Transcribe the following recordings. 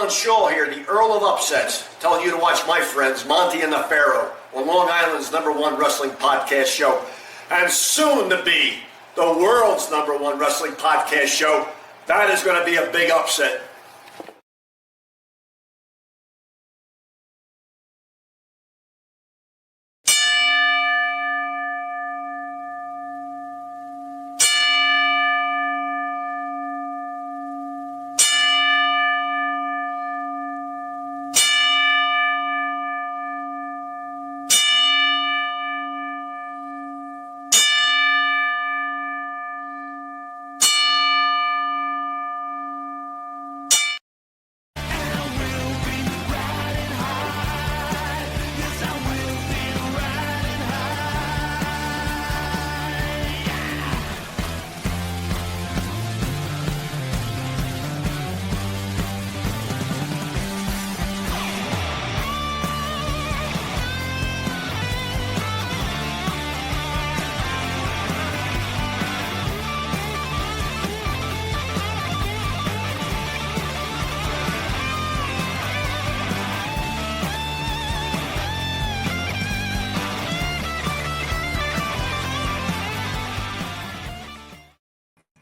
Island Shaw here, the Earl of Upsets, telling you to watch my friends, Monte and the Pharaoh, on Long Island's #1 wrestling podcast show, and soon to be the world's #1 wrestling podcast show. That is going to be a big upset.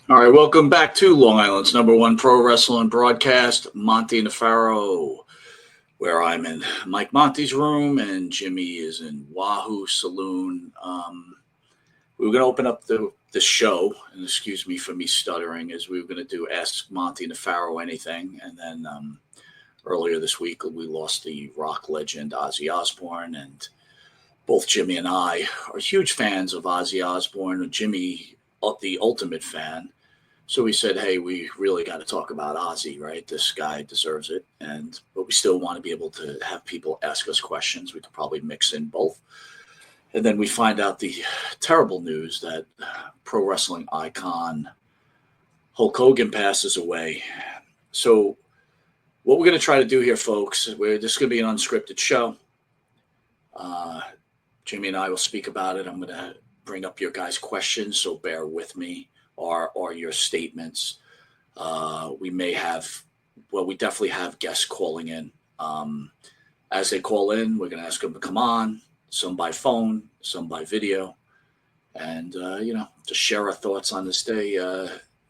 All right, welcome back to Long Island's #1 pro wrestling broadcast, Monte and the Pharaoh, where I'm in Mike Monte's room and Jimmy is in Wahoo Saloon. We were going to open up the show, and excuse me for me stuttering, as we were going to do Ask Monte and the Pharaoh Anything. And then earlier this week, we lost the rock legend Ozzy Osbourne, and both Jimmy and I are huge fans of Ozzy Osbourne. Jimmy, the ultimate fan. So we said, hey, we really got to talk about Ozzy, right? This guy deserves it. But we still want to be able to have people ask us questions. We could probably mix in both. And then we find out the terrible news that pro wrestling icon Hulk Hogan passes away. So what we're going to try to do here, folks, this is going to be an unscripted show. Jimmy and I will speak about it. I'm going to bring up your guys' questions, so bear with me. Or your statements. We definitely have guests calling in. As they call in, we're going to ask them to come on, some by phone, some by video, and, just share our thoughts on this day.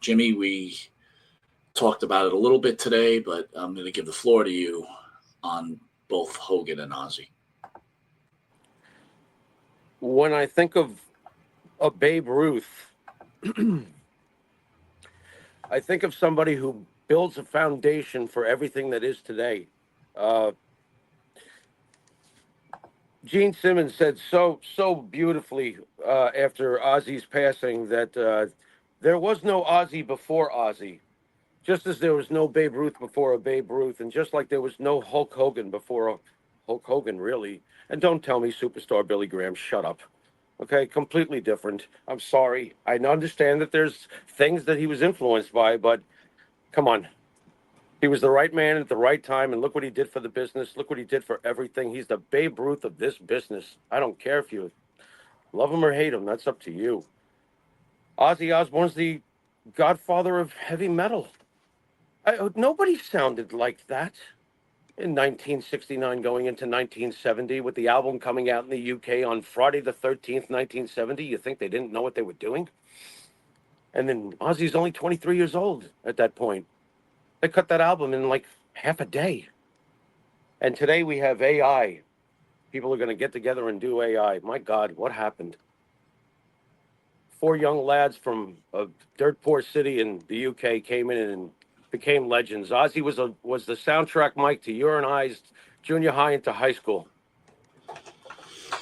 Jimmy, we talked about it a little bit today, but I'm going to give the floor to you on both Hogan and Ozzy. When I think of a Babe Ruth, I think of somebody who builds a foundation for everything that is today. Gene Simmons said so beautifully after Ozzy's passing that there was no Ozzy before Ozzy, just as there was no Babe Ruth before a Babe Ruth, and just like there was no Hulk Hogan before a Hulk Hogan, really. And don't tell me superstar Billy Graham, shut up. Okay, completely different. I'm sorry. I understand that there's things that he was influenced by, but come on. He was the right man at the right time, and look what he did for the business. Look what he did for everything. He's the Babe Ruth of this business. I don't care if you love him or hate him. That's up to you. Ozzy Osbourne's the godfather of heavy metal. Nobody sounded like that in 1969 going into 1970 with the album coming out in the UK on Friday the 13th, 1970. You think they didn't know what they were doing? And then Ozzy's only 23 years old at that point. They cut that album in like half a day. And today we have AI. People are going to get together and do AI. My God, what happened? 4 young lads from a dirt poor city in the UK came in and became legends. Ozzy was the soundtrack mic to your and I's junior high into high school.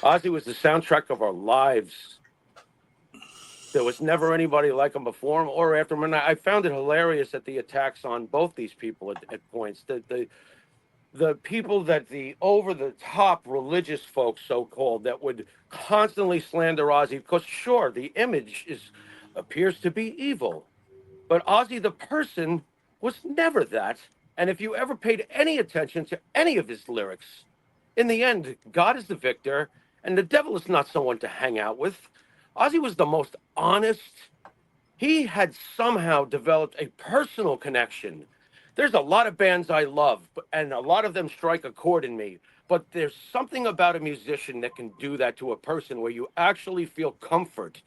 Ozzy was the soundtrack of our lives. There was never anybody like him before him or after him. And I found it hilarious at the attacks on both these people at points. The people that the over-the-top religious folks, so-called, that would constantly slander Ozzy, because sure, the image appears to be evil. But Ozzy, the person, was never that. And if you ever paid any attention to any of his lyrics, in the end, God is the victor, and the devil is not someone to hang out with. Ozzy was the most honest. He had somehow developed a personal connection there's a lot of bands I love, and a lot of them strike a chord in me. But there's something about a musician that can do that to a person where you actually feel comfort.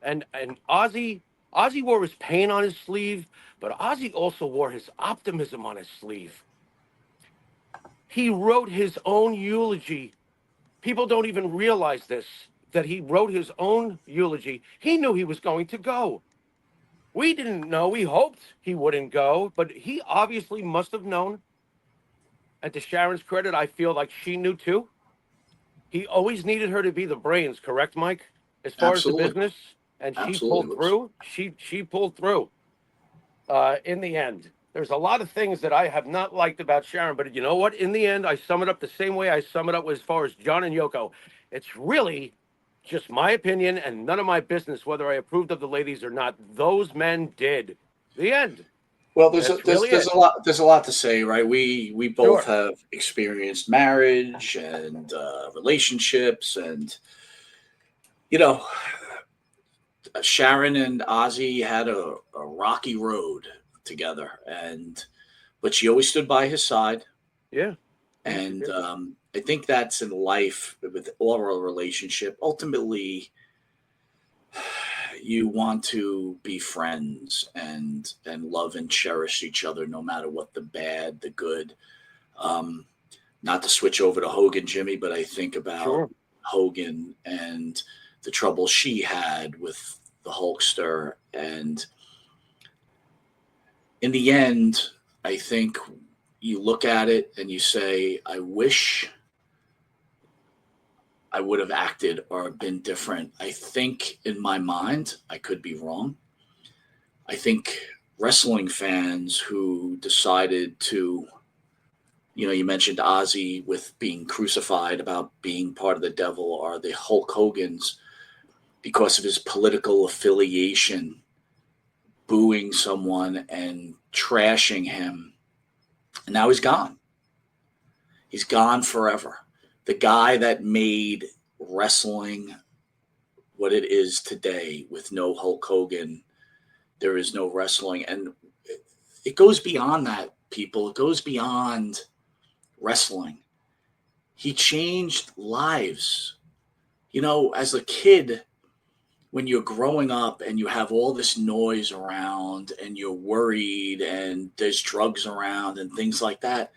And Ozzy wore his pain on his sleeve, but Ozzy also wore his optimism on his sleeve. He wrote his own eulogy. People don't even realize this, that he wrote his own eulogy. He knew he was going to go. We didn't know. We hoped he wouldn't go, but he obviously must have known. And to Sharon's credit, I feel like she knew too. He always needed her to be the brains, correct, Mike? As far as the Absolutely. business, and she Absolutely pulled was. through. She pulled through. In the end, there's a lot of things that I have not liked about Sharon, but you know what? In the end, I sum it up the same way I sum it up as far as John and Yoko. It's really just my opinion and none of my business whether I approved of the ladies or not. Those men did. The end. Well, That's really there's it. a lot to say, right? We both Sure. have experienced marriage and relationships, and you know, Sharon and Ozzy had a rocky road together, and but she always stood by his side, Yeah. Yeah, she and did. I think that's in life with all our relationship. Ultimately, you want to be friends and love and cherish each other no matter what the bad, the good. Um, Not to switch over to Hogan, Jimmy, but I think about Sure. Hogan and the trouble she had with the Hulkster. And in the end, I think you look at it and you say, I wish I would have acted or been different. I think in my mind, I could be wrong. I think wrestling fans who decided to, you mentioned Ozzy with being crucified about being part of the devil, are the Hulk Hogan's because of his political affiliation, booing someone and trashing him. And now he's gone. He's gone forever. The guy that made wrestling what it is today with no Hulk Hogan, there is no wrestling. And it goes beyond that, people. It goes beyond wrestling. He changed lives. As a kid, when you're growing up and you have all this noise around and you're worried and there's drugs around and things like that,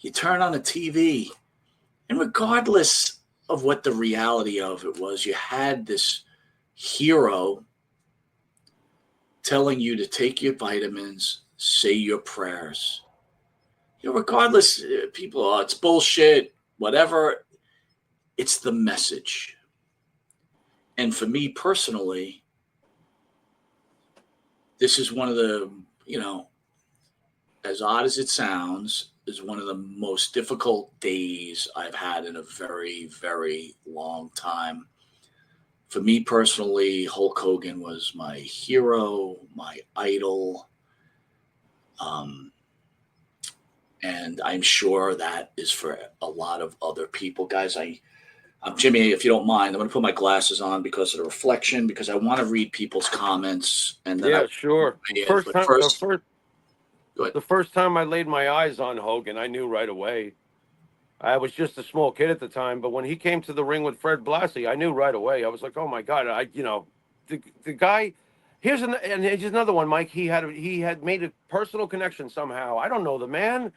you turn on the TV, and regardless of what the reality of it was, you had this hero telling you to take your vitamins, say your prayers. Regardless, people, oh, it's bullshit, whatever. It's the message. And for me personally, this is one of the, as odd as it sounds, is one of the most difficult days I've had in a very, very long time. For me personally, Hulk Hogan was my hero, my idol. And I'm sure that is for a lot of other people. Guys, Jimmy, if you don't mind, I'm going to put my glasses on because of the reflection, because I want to read people's comments, and then Yeah, sure. but first, go ahead. The first time I laid my eyes on Hogan, I knew right away. I was just a small kid at the time, but when he came to the ring with Fred Blassie, I knew right away. I was like, "Oh my God!" The guy. Here's another one, Mike. He had made a personal connection somehow. I don't know the man,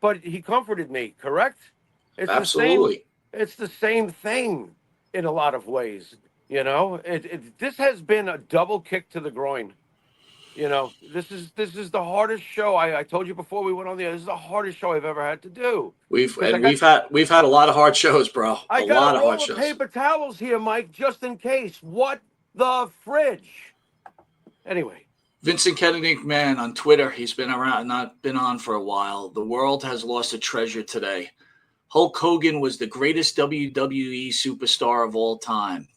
but he comforted me. Correct? It's the same. Absolutely. It's the same thing in a lot of ways. This has been a double kick to the groin. This is the hardest show. I told you before we went on the air. This is the hardest show I've ever had to do because We've had a lot of hard shows, bro. I A got lot a of hard roll of shows. paper towels here, Mike, just in case. What the fridge? Anyway, Vincent Kennedy McMahon on Twitter. He's been around, not been on for a while. The world has lost a treasure today. Hulk Hogan was the greatest WWE superstar of all time.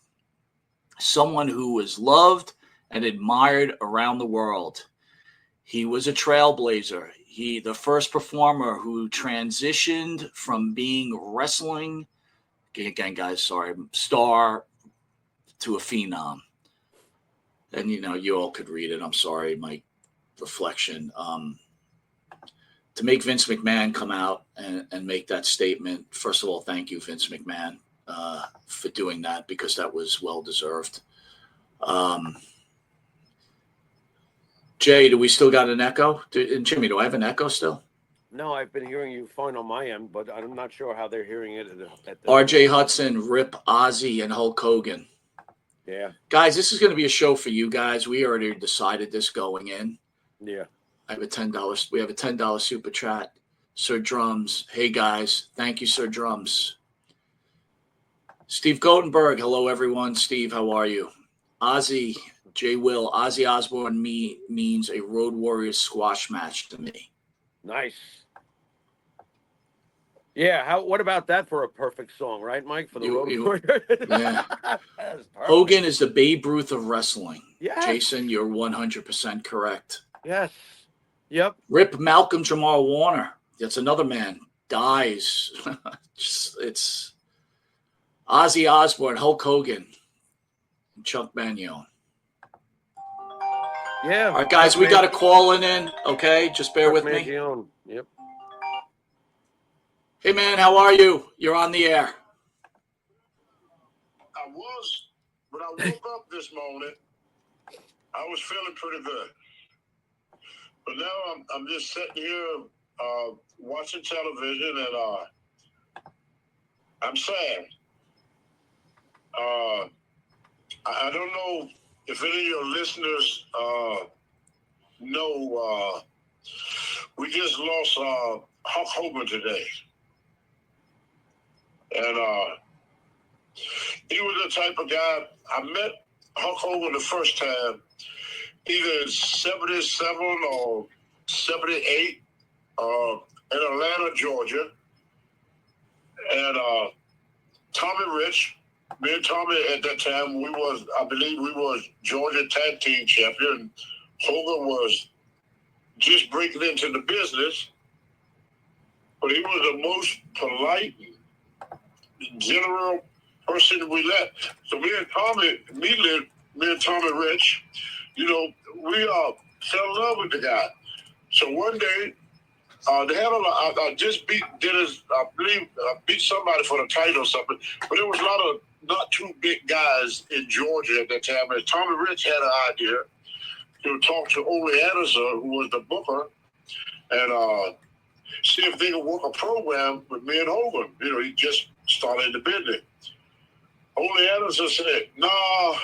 Someone who was loved and admired around the world. He was a trailblazer. The first performer who transitioned from being wrestling, again, guys, sorry, star to a phenom. And you all could read it. I'm sorry, my reflection. to make Vince McMahon come out and make that statement, first of all, thank you, Vince McMahon, for doing that, because that was well-deserved. Jay, do we still got an echo? And Jimmy, do I have an echo still? No, I've been hearing you fine on my end, but I'm not sure how they're hearing it at the RJ Hudson, Rip Ozzy, and Hulk Hogan. Yeah. Guys, this is going to be a show for you guys. We already decided this going in. Yeah. I have a $10. We have a $10 super chat. Sir Drums. Hey, guys. Thank you, Sir Drums. Steve Goldenberg. Hello, everyone. Steve, how are you? Ozzy, J. Will. Ozzy Osbourne means a Road Warriors squash match to me. Nice. Yeah. What about that for a perfect song, right, Mike? For the Road Warriors? Yeah. Hogan is the Babe Ruth of wrestling. Yes. Jason, you're 100% correct. Yes. Yep. Rip Malcolm Jamal Warner. That's another man. Dies. It's Ozzy Osbourne, Hulk Hogan, and Chuck Mangione. Yeah. All right, guys, we got a call in. Okay, just bear with me. Yep. Hey, man, how are you? You're on the air. I was, but I woke up this morning. I was feeling pretty good. But now I'm just sitting here watching television, and I'm sad. I don't know if any of your listeners know we just lost Hulk Hogan today. And he was the type of guy, I met Hulk Hogan the first time, either in 77 or 78 in Atlanta, Georgia. And Tommy Rich, me and Tommy at that time, I believe we was Georgia Tag Team Champion. Hogan was just breaking into the business, but he was the most polite, general person we let. So me and Tommy Rich, we fell in love with the guy. So one day, they had I just beat Dennis. I believe I beat somebody for the title or something. But there was a lot of not too big guys in Georgia at that time. And Tommy Rich had an idea to talk to Ole Anderson, who was the booker, and see if they could work a program with me and Hogan. He just started in the business. Ole Anderson said, "No,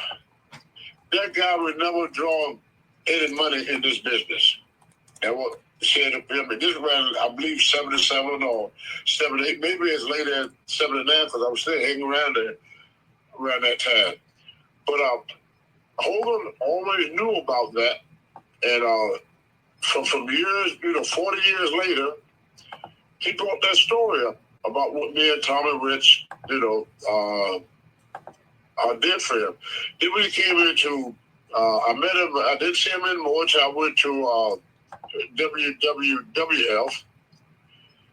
that guy would never draw any money in this business." And what said to him, and this ran, I believe, 77 or 78, maybe as late as 79, because I was still hanging around there around that time. But Hogan always knew about that, and from years, 40 years later, he brought that story up about what me and Tommy Rich, did for him. Then when he came into, I met him, I didn't see him in Monte. I went to WWF,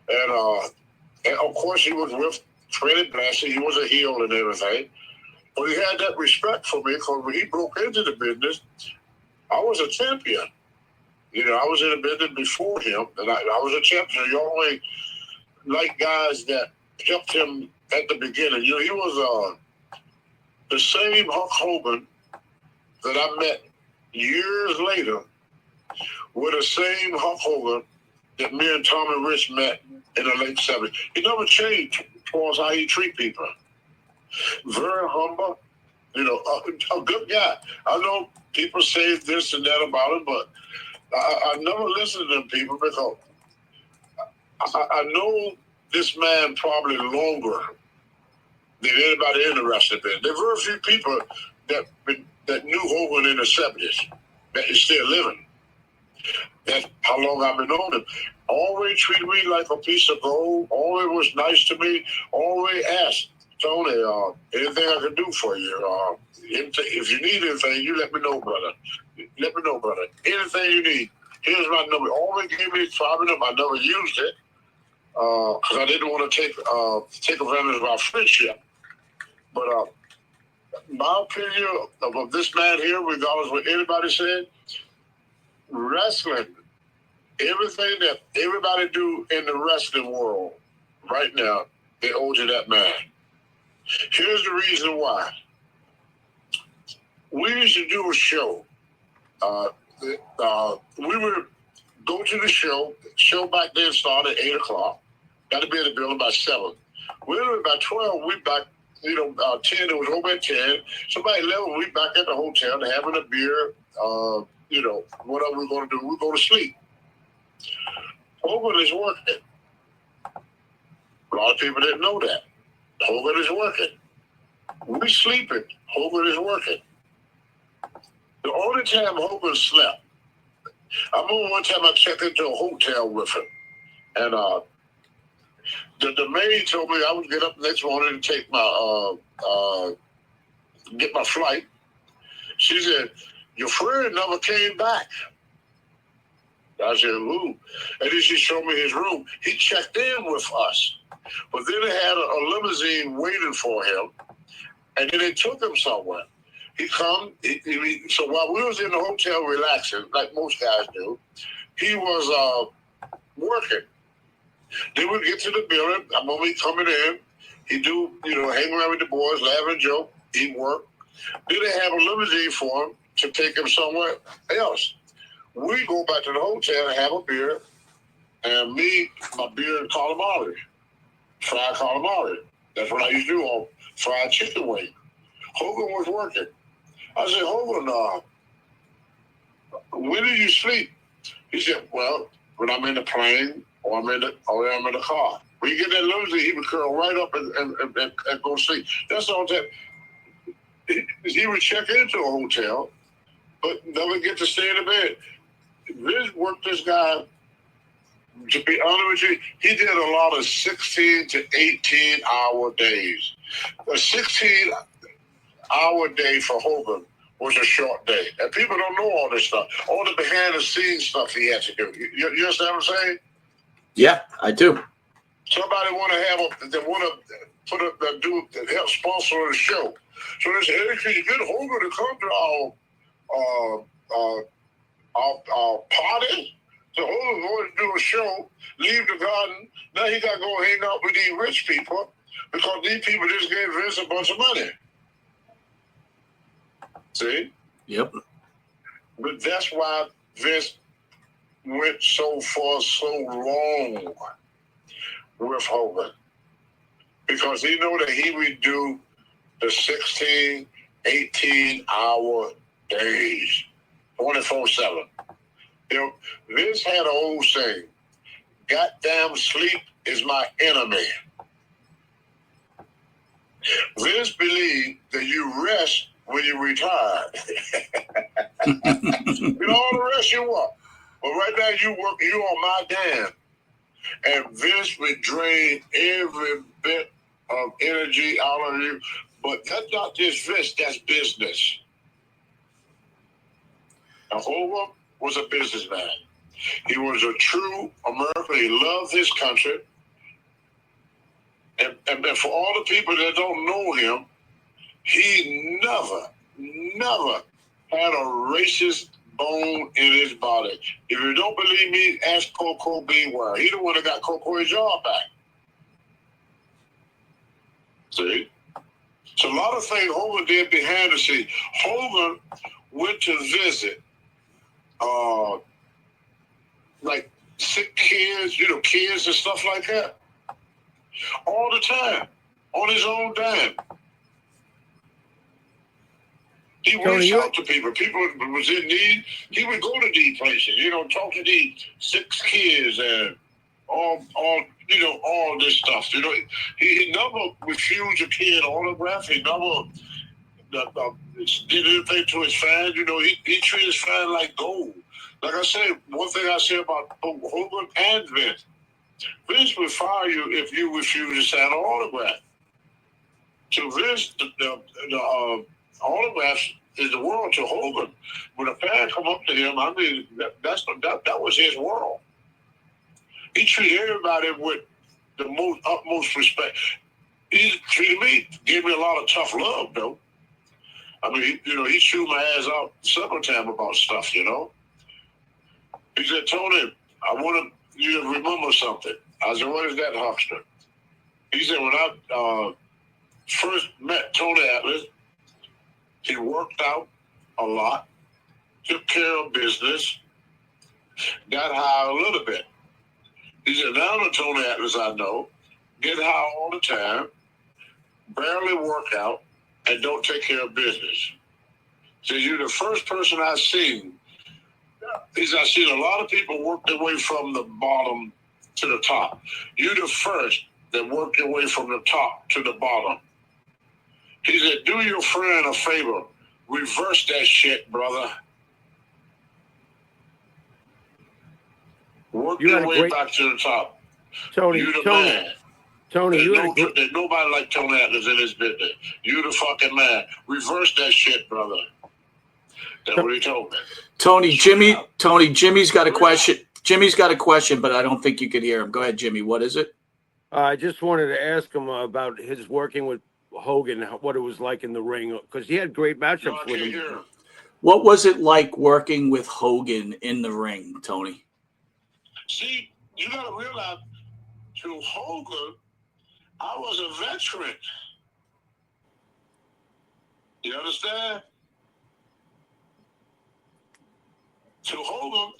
and of course he was with Freddie Blassie. He was a heel and everything, but he had that respect for me because when he broke into the business, I was a champion. I was in the business before him, and I was a champion. You always like guys that helped him at the beginning. He was the same Hulk Hogan that I met years later with the same Hulk Hogan that me and Tommy Rich met in the late 70s. He never changed towards how he treat people. Very humble, a good guy. I know people say this and that about him, but I never listened to them people because I know this man probably longer than anybody in the wrestling business. There were very few people that knew Hogan in the 70s that is still living. That's how long I've been on him. Always treated me like a piece of gold. Always was nice to me. Always asked, Tony, anything I can do for you? If you need anything, you let me know, brother. Let me know, brother. Anything you need. Here's my number. Always gave me his private number. I never used it because I didn't want to take advantage of our friendship. But my opinion of this man here, regardless of what anybody said, wrestling everything that everybody do in the wrestling world right now, they owe to that man. Here's the reason why. We used to do a show. We would go to the show. Show back then started at 8 o'clock. Got to be in the building by 7. We were by 12. We back, 10. It was over at 10. So by 11, we back at the hotel to having a beer. Whatever we're going to do, we go to sleep. Hogan is working. A lot of people didn't know that. Hogan is working. We sleeping. Hogan is working. The only time Hogan slept, I remember one time I checked into a hotel with him, and the maid told me I would get up next morning to take my get my flight. She said, "Your friend never came back." I said, "Who?" And then she showed me his room. He checked in with us, but then they had a limousine waiting for him, and then they took him somewhere. He come, so while we was in the hotel relaxing, like most guys do, he was working. Then we get to the building. I'm only coming in. He do, hang around with the boys, laugh and joke. He work. Then they have a limousine for him to take him somewhere else. We go back to the hotel and have a beer, and my beer and calamari, fried calamari. That's what I used to do on fried chicken wing. Hogan was working. I said, "Hogan, when do you sleep?" He said, "Well, when I'm in the plane or I'm in the car." When you get that limousine, he would curl right up and go sleep. That's all that. He would check into a hotel, but never get to stay in the bed. Vince worked this guy, to be honest with you, he did a lot of 16 to 18-hour days. A 16-hour day for Hogan was a short day. And people don't know all this stuff. All the behind-the-scenes stuff he had to do. You understand what I'm saying? Yeah, I do. Somebody want to help sponsor the show. So they say, "Hey, can you get Hogan to come to our party?" So Hogan wanted to do a show, leave the garden. Now he got to go hang out with these rich people because these people just gave Vince a bunch of money. See? Yep. But that's why Vince went so long with Hogan. Because he knew that he would do the 16, 18-hour days, 24/7. Vince had an old saying, "Goddamn sleep is my enemy." Vince believed that you rest when you retire. All the rest you want. But right now you on my dime. And Vince would drain every bit of energy out of you. But that's not just Vince, that's business. Now, Hogan was a businessman. He was a true American. He loved his country. And for all the people that don't know him, he never had a racist bone in his body. If you don't believe me, ask Coco Beware. He the one that got Coco his job back. See? So a lot of things Hogan did behind the scenes. Hogan went to visit like sick kids, kids and stuff like that. All the time. On his own dime. He reached out to people. People was in need. He would go to these places, talk to these sick kids and all this stuff. He never refused a kid autograph. He never did anything to his fans. He treated his fans like gold. Like I said, one thing I say about Hogan and Vince would fire you if you refuse to sign an autograph. So Vince, the autographs is the world to Hogan. When a fan come up to him, I mean, that was his world. He treated everybody with the utmost respect. He treated me, gave me a lot of tough love, though. I mean, he chewed my ass out several times about stuff, He said, "Tony, I want you to remember something. I said, what is that, Huckster? He said, when I first met Tony Atlas, he worked out a lot, took care of business, got high a little bit. He said, now the Tony Atlas I know, get high all the time, barely work out, and don't take care of business. So you're the first person I've seen. I've seen a lot of people work their way from the bottom to the top. You're the first that work your way from the top to the bottom. He said, do your friend a favor. Reverse that shit, brother. Work your way back to the top. Tony, You the man. Tony, There's nobody like Tony Atlas in this business. You the fucking man. Reverse that shit, brother. That's what he told me. Jimmy's got a question. Jimmy's got a question, but I don't think you could hear him. Go ahead, Jimmy. What is it? I just wanted to ask him about his working with Hogan, what it was like in the ring, because he had great matchups with him. What was it like working with Hogan in the ring, Tony? See, you got to realize, to Hogan, I was a veteran. You understand? To Hogan,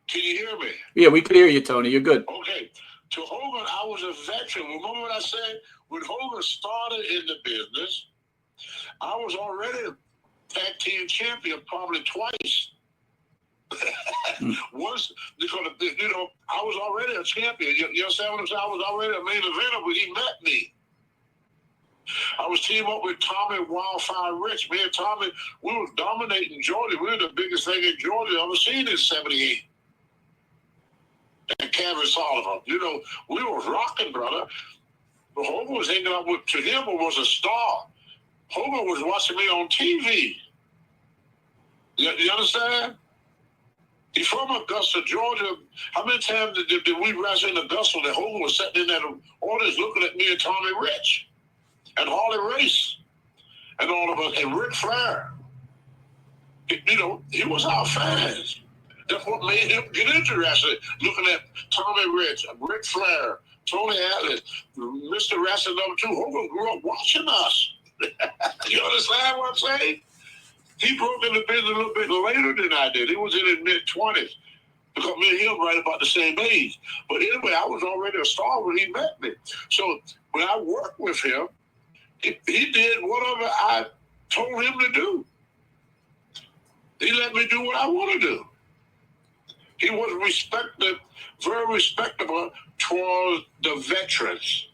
can you hear me? Yeah, we could hear you, Tony. You're good. Okay. To Hogan, I was a veteran. Remember what I said? When Hogan started in the business, I was already a tag team champion probably twice. Once, because, I was already a champion. You understand what I'm saying? I was already a main eventer when he met me. I was teamed up with Tommy Wildfire Rich. Me and Tommy, we were dominating Georgia. We were the biggest thing in Georgia I've ever seen in '78. And Kevin Sullivan. We were rocking, brother. But Hogan was hanging out with, to him, was a star. Hogan was watching me on TV. You understand? He's from Augusta, Georgia. How many times did we wrestle in Augusta that Hogan was sitting in that audience looking at me and Tommy Rich and Harley Race and all of us and Ric Flair? He was our fans. That's what made him get interested, looking at Tommy Rich, Ric Flair, Tony Atlas, Mr. Wrestling #2. Hogan grew up watching us. You understand what I'm saying? He broke in the business a little bit later than I did. He was in his mid-20s. Because me and him right about the same age. But anyway, I was already a star when he met me. So when I worked with him, he did whatever I told him to do. He let me do what I want to do. He was very respectable towards the veterans.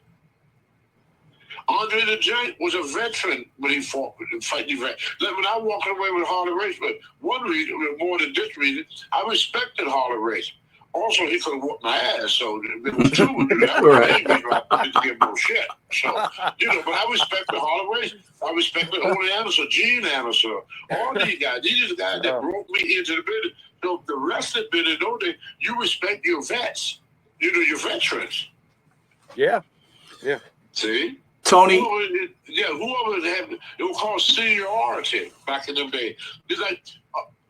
Andre the Giant was a veteran when he fought fighting the veterans. When I walked away with Harley Race, but one reason, more than this reason, I respected Harley Race. Also, he could have whooped my ass, so there was two of that. Right. I didn't give no shit. So, but I respected Harley Race. I respected Ole Anderson, Gene Anderson, all these guys. These are the guys that broke me into the business. So the rest of the business, you respect your vets. Your veterans. Yeah. See? Tony. Whoever had, it was called seniority back in them days. It's like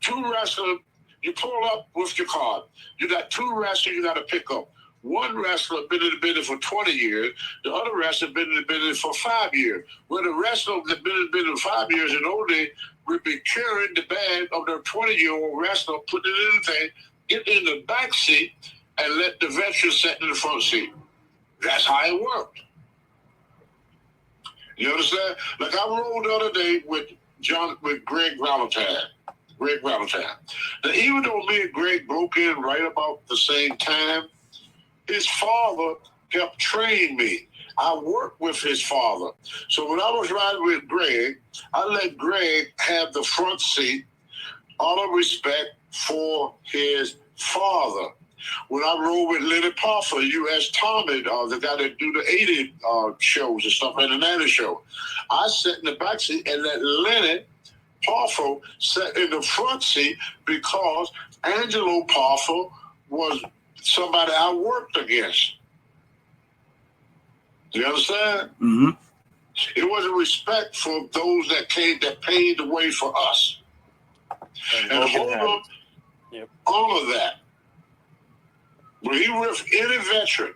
two wrestlers, you pull up with your card. You got two wrestlers you got to pick up. One wrestler been in the business for 20 years. The other wrestler been in the business for 5 years. Well, the wrestler that been in the business for 5 years in old days would be carrying the bag of their 20-year-old wrestler, putting it in the thing, get in the back seat, and let the veteran sit in the front seat. That's how it worked. You understand? Like I rode the other day with Greg Valentine. Now, even though me and Greg broke in right about the same time, his father helped train me. I worked with his father. So when I was riding with Greg, I let Greg have the front seat, out of respect for his father. When I rode with Lenny Poffer, U.S. Tommy, the guy that do the 80 shows and stuff, and the 90 show, I sat in the back seat and let Lenny Poffer sat in the front seat because Angelo Poffer was somebody I worked against. You understand? Mm-hmm. It was a respect for those that paved the way for us. And Hogan honored that. When he with any veteran,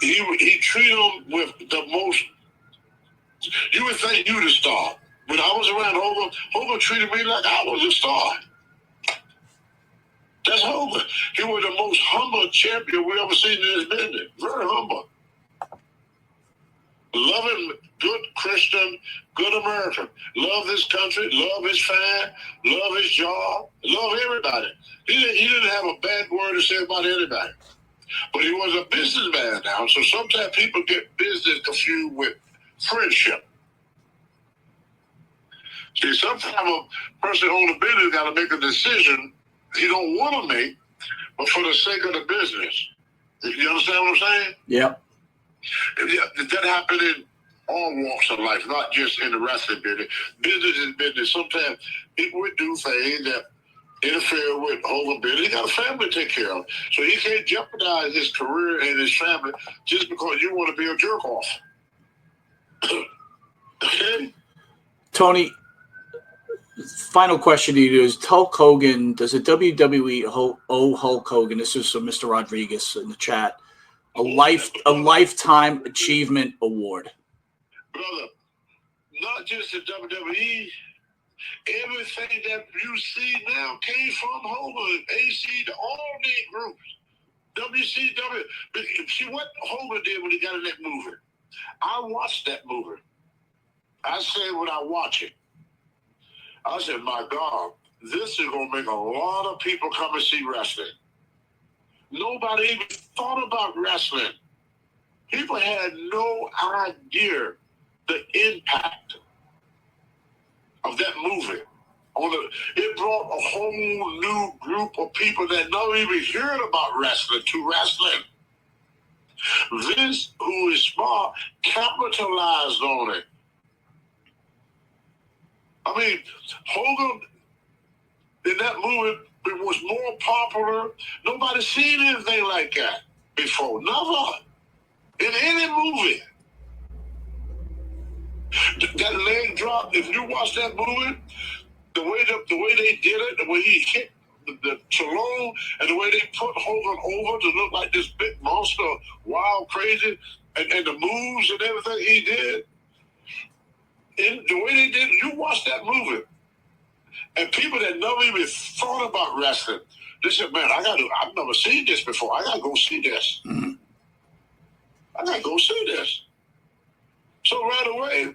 he treat them with the most. You would think you the star. When I was around Hogan treated me like I was a star. That's Hogan. He was the most humble champion we ever seen in his business. Very humble. Loving, good Christian, good American. Love this country, love his fan, love his job, love everybody. He didn't have a bad word to say about anybody. But he was a businessman now, so sometimes people get business confused with friendship. See, sometimes a person owning a business got to make a decision he don't want to make, but for the sake of the business. You understand what I'm saying? Yep. That happened in all walks of life, not just in the wrestling business. Business is business. Sometimes people would do things that interfere with Hogan business. He got a family to take care of. So he can't jeopardize his career and his family just because you want to be a jerk off. Okay? Tony, final question to you is: Hulk Hogan, does the WWE owe Hulk Hogan? This is from Mr. Rodriguez in the chat. A lifetime achievement award. Brother, not just the WWE. Everything that you see now came from Hogan, AC, all these groups, WCW. See what Hogan did when he got in that movie. I watched that movie. I say when I watch it, I said, my God, this is going to make a lot of people come and see wrestling. Nobody even thought about wrestling. People had no idea the impact of that movie. It brought a whole new group of people that never even heard about wrestling to wrestling. Vince, who is smart, capitalized on it. I mean, Hogan, in that movie, it was more popular. Nobody seen anything like that before. Never. In any movie. That leg drop, if you watch that movie, the way they did it, the way he hit the Stallone, and the way they put Hogan over to look like this big monster, wild, crazy, and the moves and everything he did, and the way they did, you watch that movie, and people that never even thought about wrestling, they said, man, I've never seen this before. I got to go see this. I got to go see this. So right away,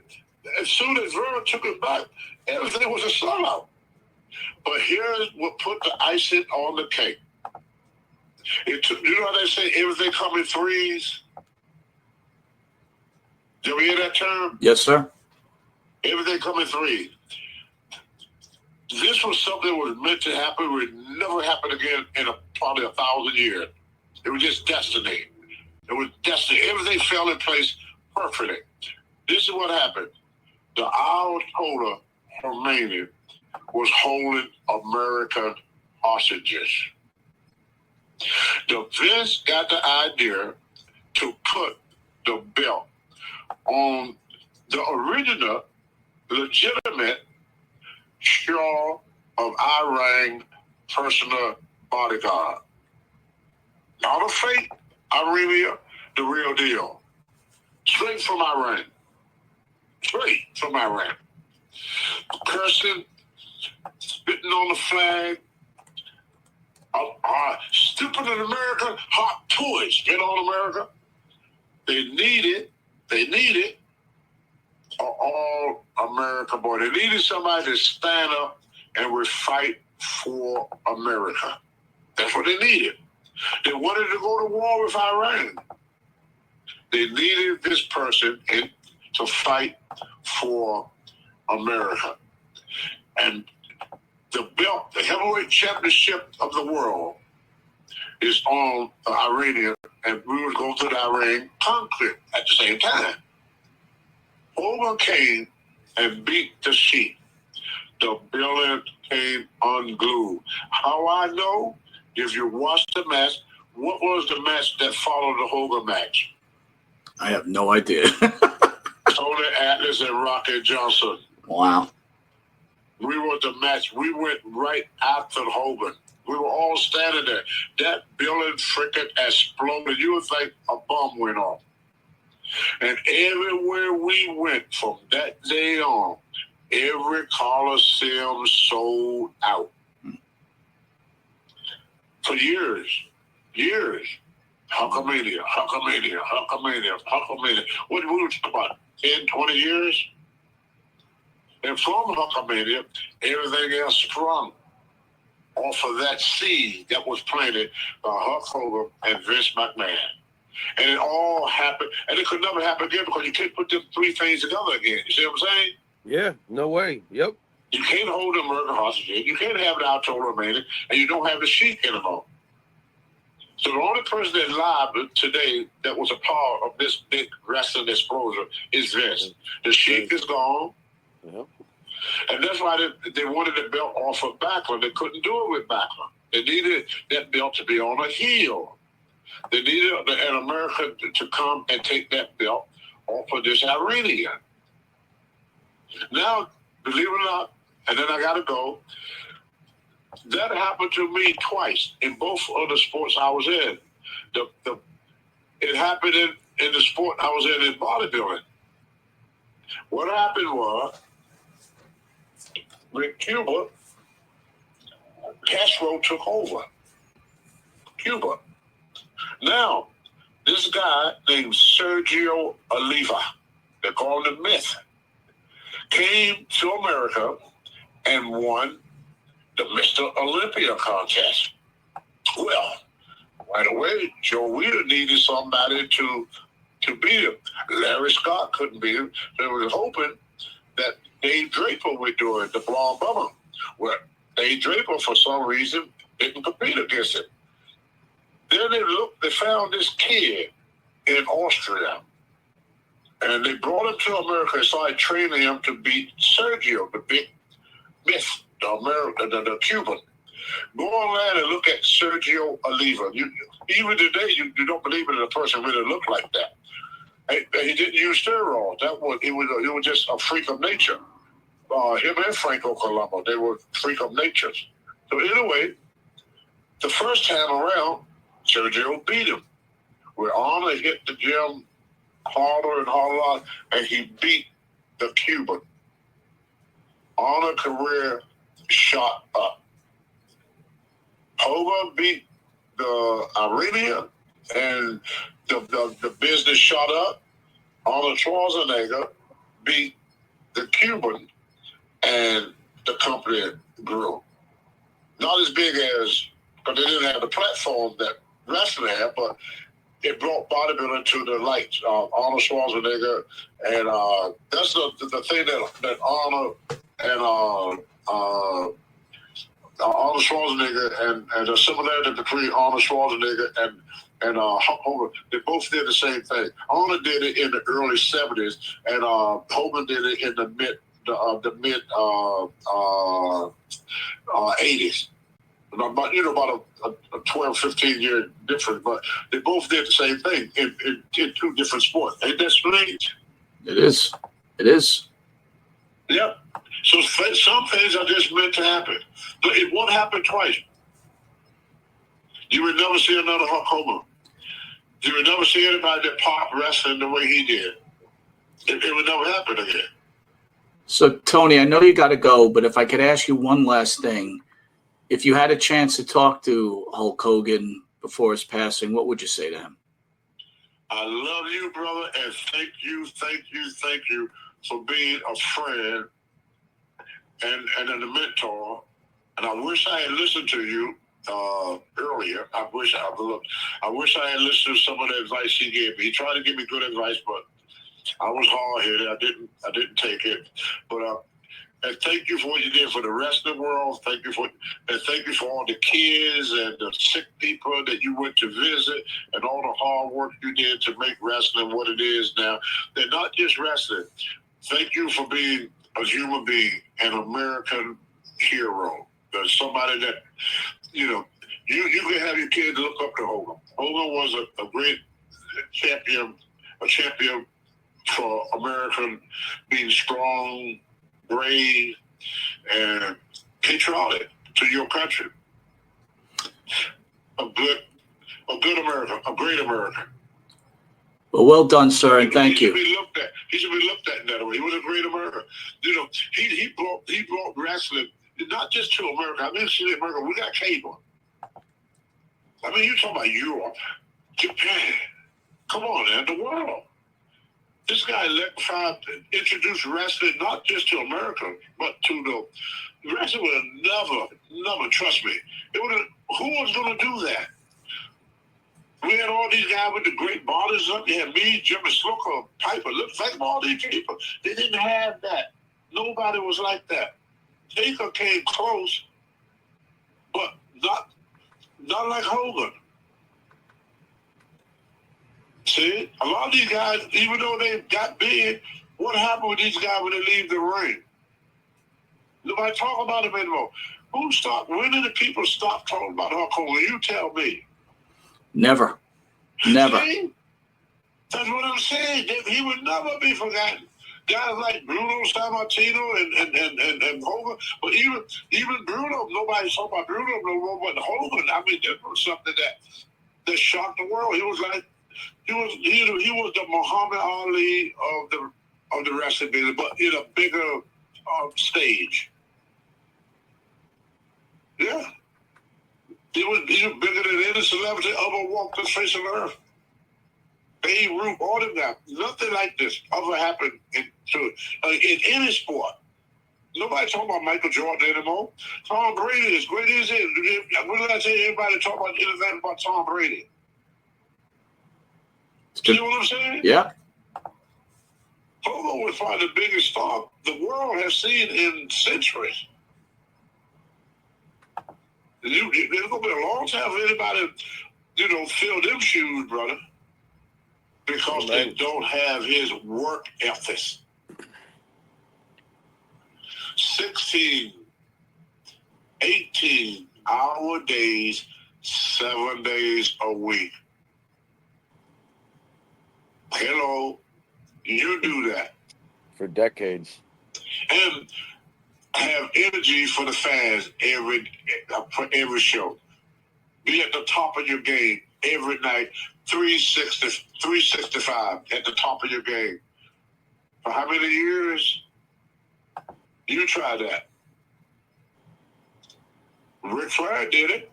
as soon as Vera took it back, everything was a sellout. But here's what put the icing on the cake. You know how they say everything comes in threes? Did we hear that term? Yes, sir. Everything comes in threes. This was something that was meant to happen. It would never happen again in probably 1,000 years. It was just destiny. It was destiny. Everything fell in place perfectly. This is what happened. The Ayatollah Khomeini was holding American hostages. The Vince got the idea to put the belt on the original, legitimate Shah of Iran personal bodyguard. Not a fake Arabia, the real deal. Straight from Iran. Straight from Iran. Cursing, spitting on the flag. Stupid in America, hot toys, spit on America. They need it. All American boy. They needed somebody to stand up and would fight for America. That's what they needed. They wanted to go to war with Iran. They needed this person to fight for America. And the belt, the heavyweight championship of the world, is on the Iranian, and we would go to the Iran conflict at the same time. Hogan came and beat the sheet. The building came unglued. How I know? If you watch the match, what was the match that followed the Hogan match? I have no idea. Tony Atlas and Rocky Johnson. Wow. We were the match. We went right after Hogan. We were all standing there. That building freaking exploded. You would think a bomb went off. And everywhere we went from that day on, every Coliseum sold out. For years. Hulkamania. What we were talking about, 10, 20 years? And from Hulkamania, everything else sprung off of that seed that was planted by Hulk Hogan and Vince McMahon. And it all happened, and it could never happen again because you can't put them three things together again. You see what I'm saying? Yeah, no way. Yep. You can't hold the American hostage. You can't have the October remaining, and you don't have the Sheik anymore. So the only person that live today that was a part of this big wrestling explosion is Vince. The Sheik is gone. Yep. And that's why they wanted the belt off of Backlund. They couldn't do it with Backlund. They needed that belt to be on a heel. They needed an America to come and take that belt off of this Iranian. Now, believe it or not, and then I got to go, that happened to me twice in both of the sports I was in. It happened in the sport I was in bodybuilding. What happened was, with Cuba, Castro took over Cuba. Now, this guy named Sergio Oliva, they call him the Myth, came to America and won the Mr. Olympia contest. Well, right away, Joe Weider needed somebody to beat him. Larry Scott couldn't beat him. They were hoping that Dave Draper would do it, the blonde bummer. Well, Dave Draper, for some reason, didn't compete against him. Then they found this kid in Austria, and they brought him to America and started training him to beat Sergio, the big Myth, the Cuban. Go online and look at Sergio Oliva. Even today, you don't believe that a person really looked like that. He didn't use steroids. It was just a freak of nature. Him and Franco Colombo, they were freak of natures. So anyway, the first time around, Sergio beat him. Where Honor hit the gym harder and harder, and he beat the Cuban. Honor career shot up. Hogan beat the Iranian, and the business shot up. Arnold Schwarzenegger beat the Cuban, and the company grew. Not as big as, because they didn't have the platform that wrestling had, but it brought bodybuilding to the light. Arnold Schwarzenegger, and that's the thing that Arnold and Arnold Schwarzenegger and the similarity between Arnold Schwarzenegger and Hogan, they both did the same thing. Arnold did it in the early 70s, and Hogan did it in the mid 80s. About a 12, 15 year difference, but they both did the same thing in two different sports. Ain't that strange? It is. It is. Yep. So some things are just meant to happen. But it won't happen twice. You would never see another Hulk Hogan. You would never see anybody that pop wrestling the way he did. It would never happen again. So, Tony, I know you got to go, but if I could ask you one last thing. If you had a chance to talk to Hulk Hogan before his passing, what would you say to him? I love you, brother, and thank you for being a friend and a mentor. And I wish I had listened to you earlier. I wish I had listened to some of the advice he gave me. He tried to give me good advice, but I was hard-headed. I didn't take it. But and thank you for what you did for the rest of the world. Thank you for all the kids and the sick people that you went to visit, and all the hard work you did to make wrestling what it is now. They're not just wrestling. Thank you for being a human being, an American hero. There's somebody that, you can have your kids look up to Hogan. Hogan was a great champion, for American being strong, brave, and patriotic to your country. A good America, a great America. Well done, sir, and thank you. He should be looked at in that way. He was a great America. You know, he brought wrestling not just to America. I mean, see, America, we got cable. I mean, you talking about Europe, Japan. Come on, man, the world. This guy electrified, introduced wrestling not just to America, but to the wrestling would never, trust me. Who was going to do that? We had all these guys with the great bodies up. You had me, Jimmy Snooker, Piper. Look, think of all these people. They didn't have that. Nobody was like that. Taker came close, but not like Hogan. See, a lot of these guys, even though they got big, what happened with these guys when they leave the ring? Nobody talk about them anymore. When did the people stop talking about Hulk Hogan? You tell me. Never. See? That's what I'm saying. He would never be forgotten. Guys like Bruno Sammartino and Hogan, but even Bruno, nobody's talking about Bruno no more, but Hogan, I mean, this was something that shocked the world. He was like, he was the Muhammad Ali of the wrestling business, but in a bigger stage. Yeah. He was bigger than any celebrity ever walked the face of the earth. Babe Ruth, all of that. Nothing like this ever happened in any sport. Nobody talking about Michael Jordan anymore. Tom Brady, as great as it. When did I tell everybody talk about anything about Tom Brady? See what I'm saying? Yeah. Hogan was probably the biggest star the world has seen in centuries. It's going to be a long time for anybody, fill them shoes, brother. Because they don't have his work ethics. 16, 18-hour days, 7 days a week. Hello, you do that. For decades. And have energy for the fans for every show. Be at the top of your game every night, 365 at the top of your game. For how many years? You try that. Ric Flair did it.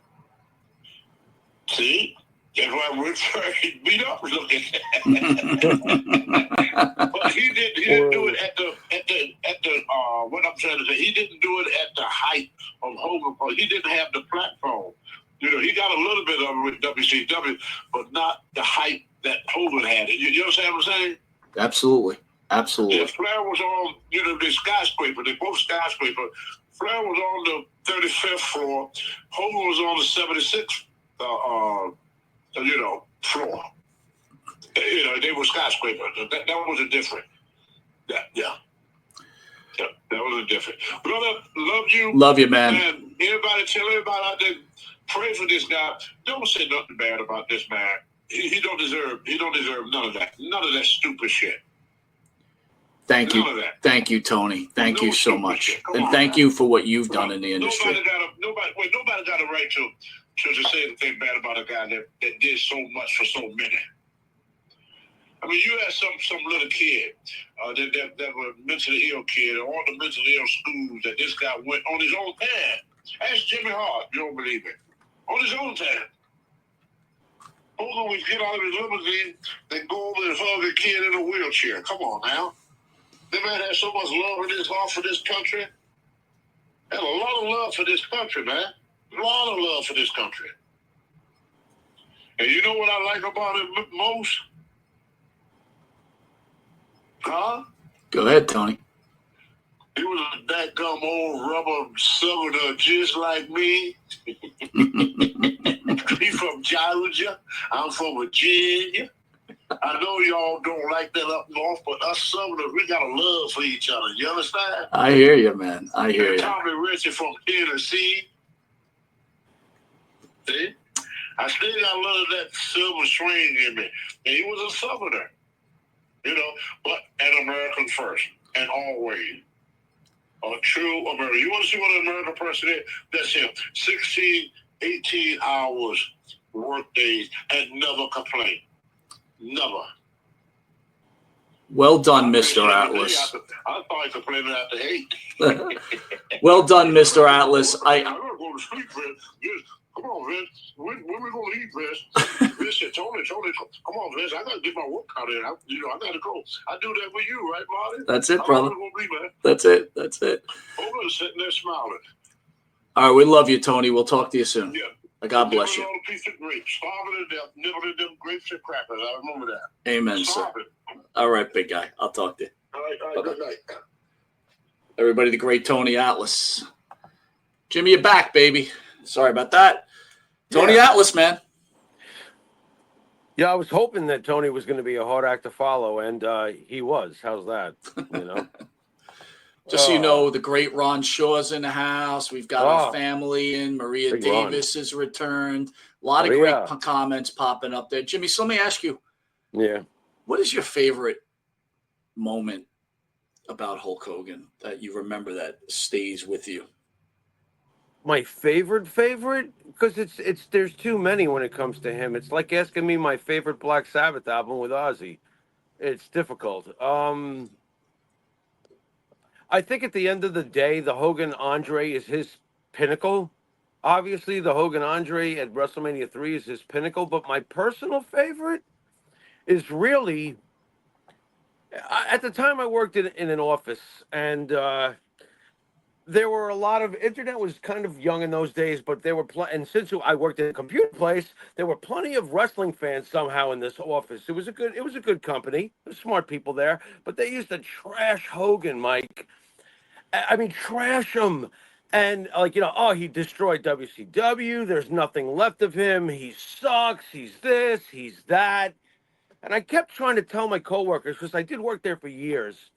See? That's why Ric Flair beat up looking. But he didn't do it at the what I'm trying to say, he didn't do it at the height of Hogan. He didn't have the platform. He got a little bit of it with WCW, but not the height that Hogan had. You understand what I'm saying? Absolutely. Yeah, Flair was on, the skyscraper. They both skyscraper. Flair was on the 35th floor. Hogan was on the 76th floor. They were skyscrapers. That was a different. Yeah. That was a different. Brother, love you. Love you, man. Tell everybody out there, pray for this guy. Don't say nothing bad about this man. He don't deserve none of that. None of that stupid shit. Thank you. Thank you, Tony. Thank you so much. And thank you for what you've done in the industry. Nobody got a right to say anything bad about a guy that did so much for so many. I mean, you had some little kid that were mentally ill kid, all the mentally ill schools that this guy went on his own time. Ask Jimmy Hart, you don't believe it. On his own time. Hogan would get out of his limousine and go over and hug a kid in a wheelchair. Come on now. The man had so much love in his heart for this country. Had a lot of love for this country, man. A lot of love for this country. And you know what I like about him most? Huh? Go ahead, Tony. He was a dadgum old rubber southerner just like me. He from Georgia. I'm from Virginia. I know y'all don't like that up north, but us Southerners, we got a love for each other. You understand? I hear you, man. I hear you. Tommy Richard from Tennessee. See? I still got a little of that silver string in me. And he was a Southerner. But an American first and always. A true American. You want to see what an American person is? That's him. 16 18 hours work days and never complain. Never. Well done, Mr. Atlas. I started complaining after 8. Well done, Mr. Atlas. I'm gonna go to sleep, Vince. Come on, Vince. When we gonna leave, Vince? Vince said, Tony, come on, Vince. I gotta get my workout in. I gotta go. I do that with you, right, Marty? That's it, brother. Gonna be, man. That's it. Hogan's sitting there smiling. All right, we love you, Tony. We'll talk to you soon. Yeah. God bless you. On a piece of grapes, starving to death, nibbling them grapes and crackers. I remember that. Amen, sir. All right, big guy. I'll talk to you. All right, good night. Everybody, the great Tony Atlas. Jimmy, you're back, baby. Sorry about that. Tony Atlas, man. Yeah, I was hoping that Tony was going to be a hard act to follow, and he was. How's that? You know. Just so you know, the great Ron Shaw's in the house. We've got our family in. Maria Big Davis has returned. A lot of great comments popping up there. Jimmy, so let me ask you. Yeah. What is your favorite moment about Hulk Hogan that you remember that stays with you? My favorite? Because it's there's too many when it comes to him. It's like asking me my favorite Black Sabbath album with Ozzy. It's difficult. I think at the end of the day, the Hogan Andre is his pinnacle. Obviously, the Hogan Andre at WrestleMania 3 is his pinnacle, but my personal favorite is really, at the time I worked in an office, and there were a lot of, internet was kind of young in those days, but there were, and since I worked in a computer place, there were plenty of wrestling fans somehow in this office. It was a good company. There were smart people there, but they used to trash Hogan, Mike. I mean, trash him. And he destroyed WCW. There's nothing left of him. He sucks. He's this, he's that. And I kept trying to tell my coworkers, because I did work there for years,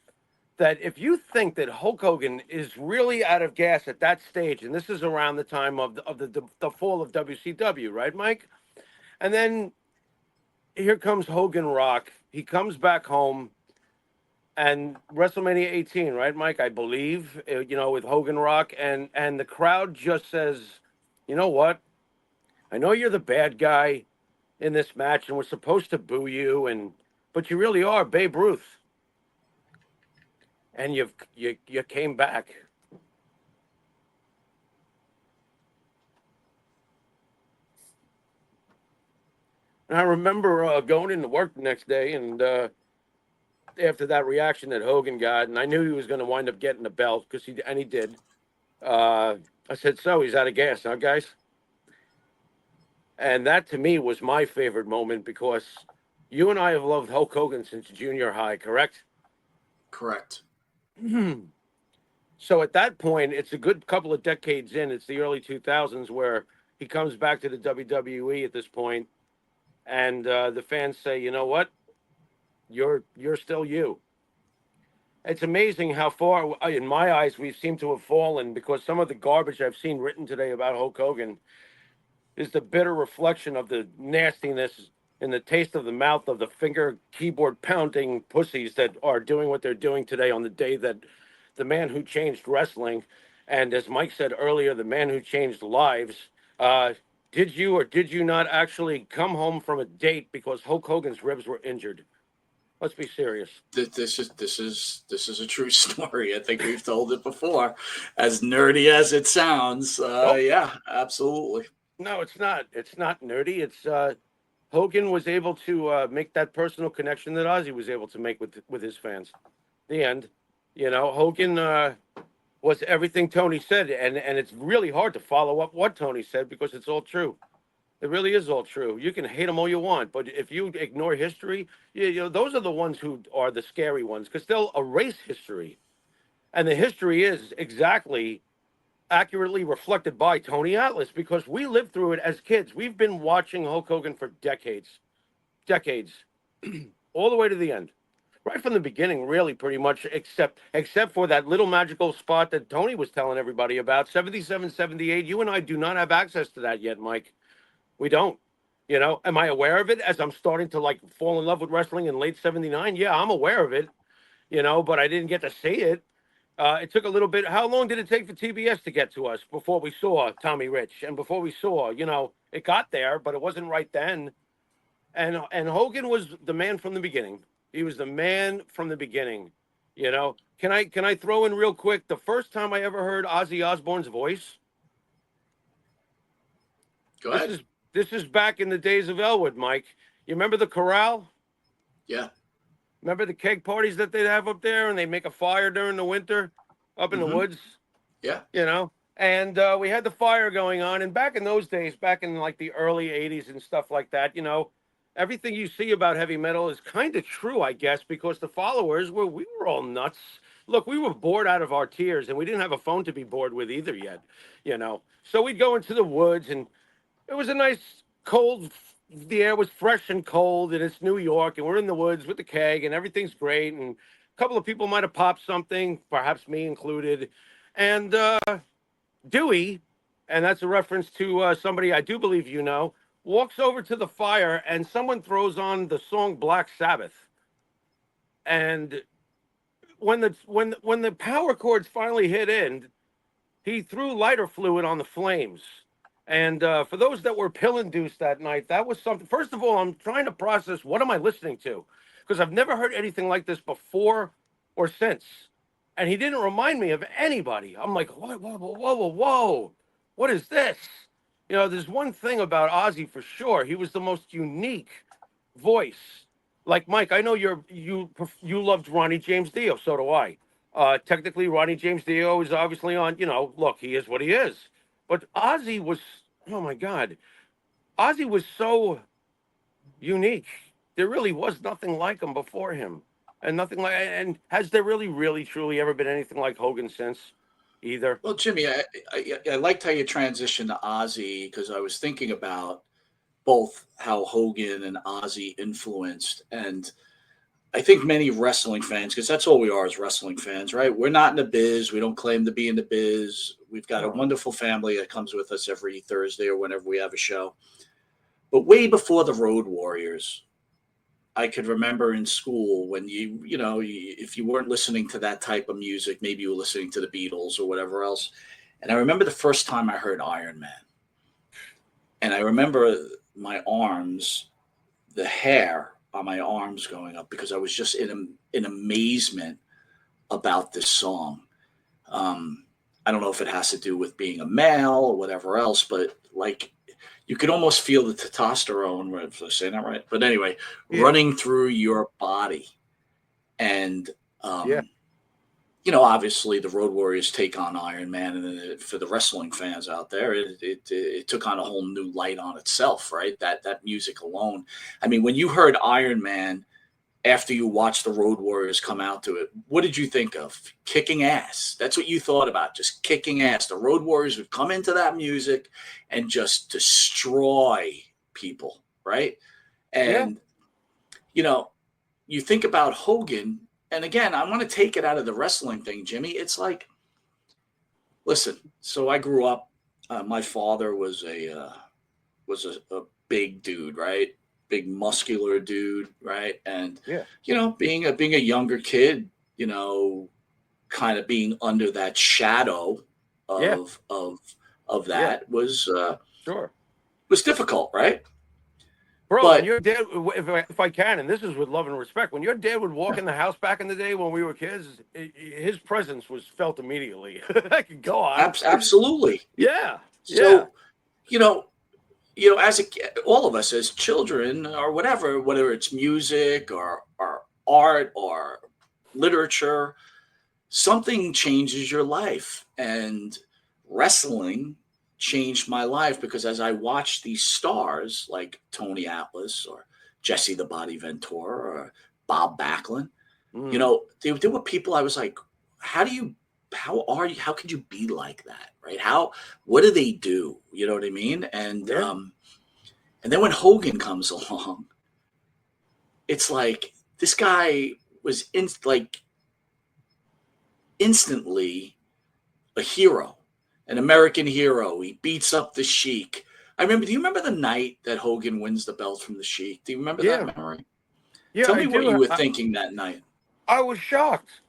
that if you think that Hulk Hogan is really out of gas at that stage, and this is around the time of the fall of WCW, right, Mike? And then here comes Hogan Rock. He comes back home, and WrestleMania 18, right, Mike? I believe, with Hogan Rock, and the crowd just says, you know what? I know you're the bad guy in this match, and we're supposed to boo you, but you really are Babe Ruth. And you came back. And I remember going into work the next day, and after that reaction that Hogan got, and I knew he was going to wind up getting the belt, because he did. I said, so he's out of gas, huh, guys? And that to me was my favorite moment, because you and I have loved Hulk Hogan since junior high, correct? Correct. So at that point, it's a good couple of decades in. It's the early 2000s where he comes back to the WWE at this point, and the fans say, you know what? You're still you. It's amazing how far, in my eyes, we seem to have fallen, because some of the garbage I've seen written today about Hulk Hogan is the bitter reflection of the nastiness and the taste of the mouth of the finger keyboard pounding pussies that are doing what they're doing today on the day that the man who changed wrestling, and as Mike said earlier, the man who changed lives, did you or did you not actually come home from a date because Hulk Hogan's ribs were injured? Let's be serious. This is a true story. I think we've told it before. As nerdy as it sounds, yeah, absolutely. No, it's not. It's not nerdy. It's Hogan was able to make that personal connection that Ozzy was able to make with his fans. The end. Hogan was everything Tony said, and it's really hard to follow up what Tony said, because it's all true. It really is all true. You can hate them all you want, but if you ignore history, those are the ones who are the scary ones, because they'll erase history. And the history is exactly accurately reflected by Tony Atlas, because we lived through it as kids. We've been watching Hulk Hogan for decades, all the way to the end. Right from the beginning, really, pretty much, except for that little magical spot that Tony was telling everybody about, 77, 78. You and I do not have access to that yet, Mike. We don't. Am I aware of it as I'm starting to fall in love with wrestling in late 79? Yeah, I'm aware of it, but I didn't get to see it. It took a little bit. How long did it take for TBS to get to us before we saw Tommy Rich and before we saw, it got there, but it wasn't right then. And Hogan was the man from the beginning. He was the man from the beginning. Can I throw in real quick the first time I ever heard Ozzy Osbourne's voice? Go ahead. This is back in the days of Elwood, Mike. You remember the corral? Yeah. Remember the keg parties that they'd have up there, and they make a fire during the winter up in the woods? Yeah. And we had the fire going on. And back in those days, back in like the early 80s and stuff like that, everything you see about heavy metal is kind of true, I guess, because the followers we were all nuts. Look, we were bored out of our tears, and we didn't have a phone to be bored with either yet, So we'd go into the woods, and it was a nice cold. The air was fresh and cold, and it's New York, and we're in the woods with the keg, and everything's great. And a couple of people might have popped something, perhaps me included. And Dewey, and that's a reference to somebody I do believe walks over to the fire, and someone throws on the song Black Sabbath. And when the power chords finally hit in, he threw lighter fluid on the flames. And for those that were pill-induced that night, that was something. First of all, I'm trying to process, what am I listening to? Because I've never heard anything like this before or since. And he didn't remind me of anybody. I'm like, whoa, whoa, whoa, whoa, whoa. What is this? There's one thing about Ozzy for sure. He was the most unique voice. Like, Mike, I know you loved Ronnie James Dio. So do I. Technically, Ronnie James Dio is obviously on, look, he is what he is. But Ozzy was, oh my God, Ozzy was so unique. There really was nothing like him before him, and has there really, really, truly ever been anything like Hogan since either? Well, Jimmy, I liked how you transitioned to Ozzy, because I was thinking about both how Hogan and Ozzy influenced, and I think many wrestling fans, because that's all we are as wrestling fans, right? We're not in the biz. We don't claim to be in the biz. We've got a wonderful family that comes with us every Thursday or whenever we have a show. But way before the Road Warriors, I could remember in school when if you weren't listening to that type of music, maybe you were listening to the Beatles or whatever else. And I remember the first time I heard Iron Man. And I remember my arms, the hair on my arms going up, because I was just in amazement about this song. I don't know if it has to do with being a male or whatever else, but like you could almost feel the testosterone, if I'm saying that right. But anyway, running through your body. And, obviously the Road Warriors take on Iron Man, and then for the wrestling fans out there, it took on a whole new light on itself, right? That music alone. I mean, when you heard Iron Man after you watched the Road Warriors come out to it, what did you think of? Kicking ass. That's what you thought about, just kicking ass. The Road Warriors would come into that music and just destroy people, right? And, you think about Hogan. And again, I want to take it out of the wrestling thing, Jimmy. It's like, listen, so I grew up, my father was a big dude, right? Big muscular dude, right? And, being a younger kid, kind of being under that shadow of that was difficult, right? Bro, but, when your dad, if I can, and this is with love and respect, when your dad would walk in the house back in the day when we were kids, his presence was felt immediately. I could go on. Absolutely. Yeah. So, as all of us as children or whatever it's music or art or literature, something changes your life. And wrestling changed my life, because as I watched these stars like Tony Atlas or Jesse the Body Ventura or Bob Backlund, there were people I was like, how could you be like that? Right? What do they do? You know what I mean? And, and then when Hogan comes along, it's like, this guy was instantly a hero. An American hero. He beats up the Sheik. Do you remember the night that Hogan wins the belt from the Sheik? Do you remember that memory? Yeah. Tell me what you were thinking that night. I was shocked.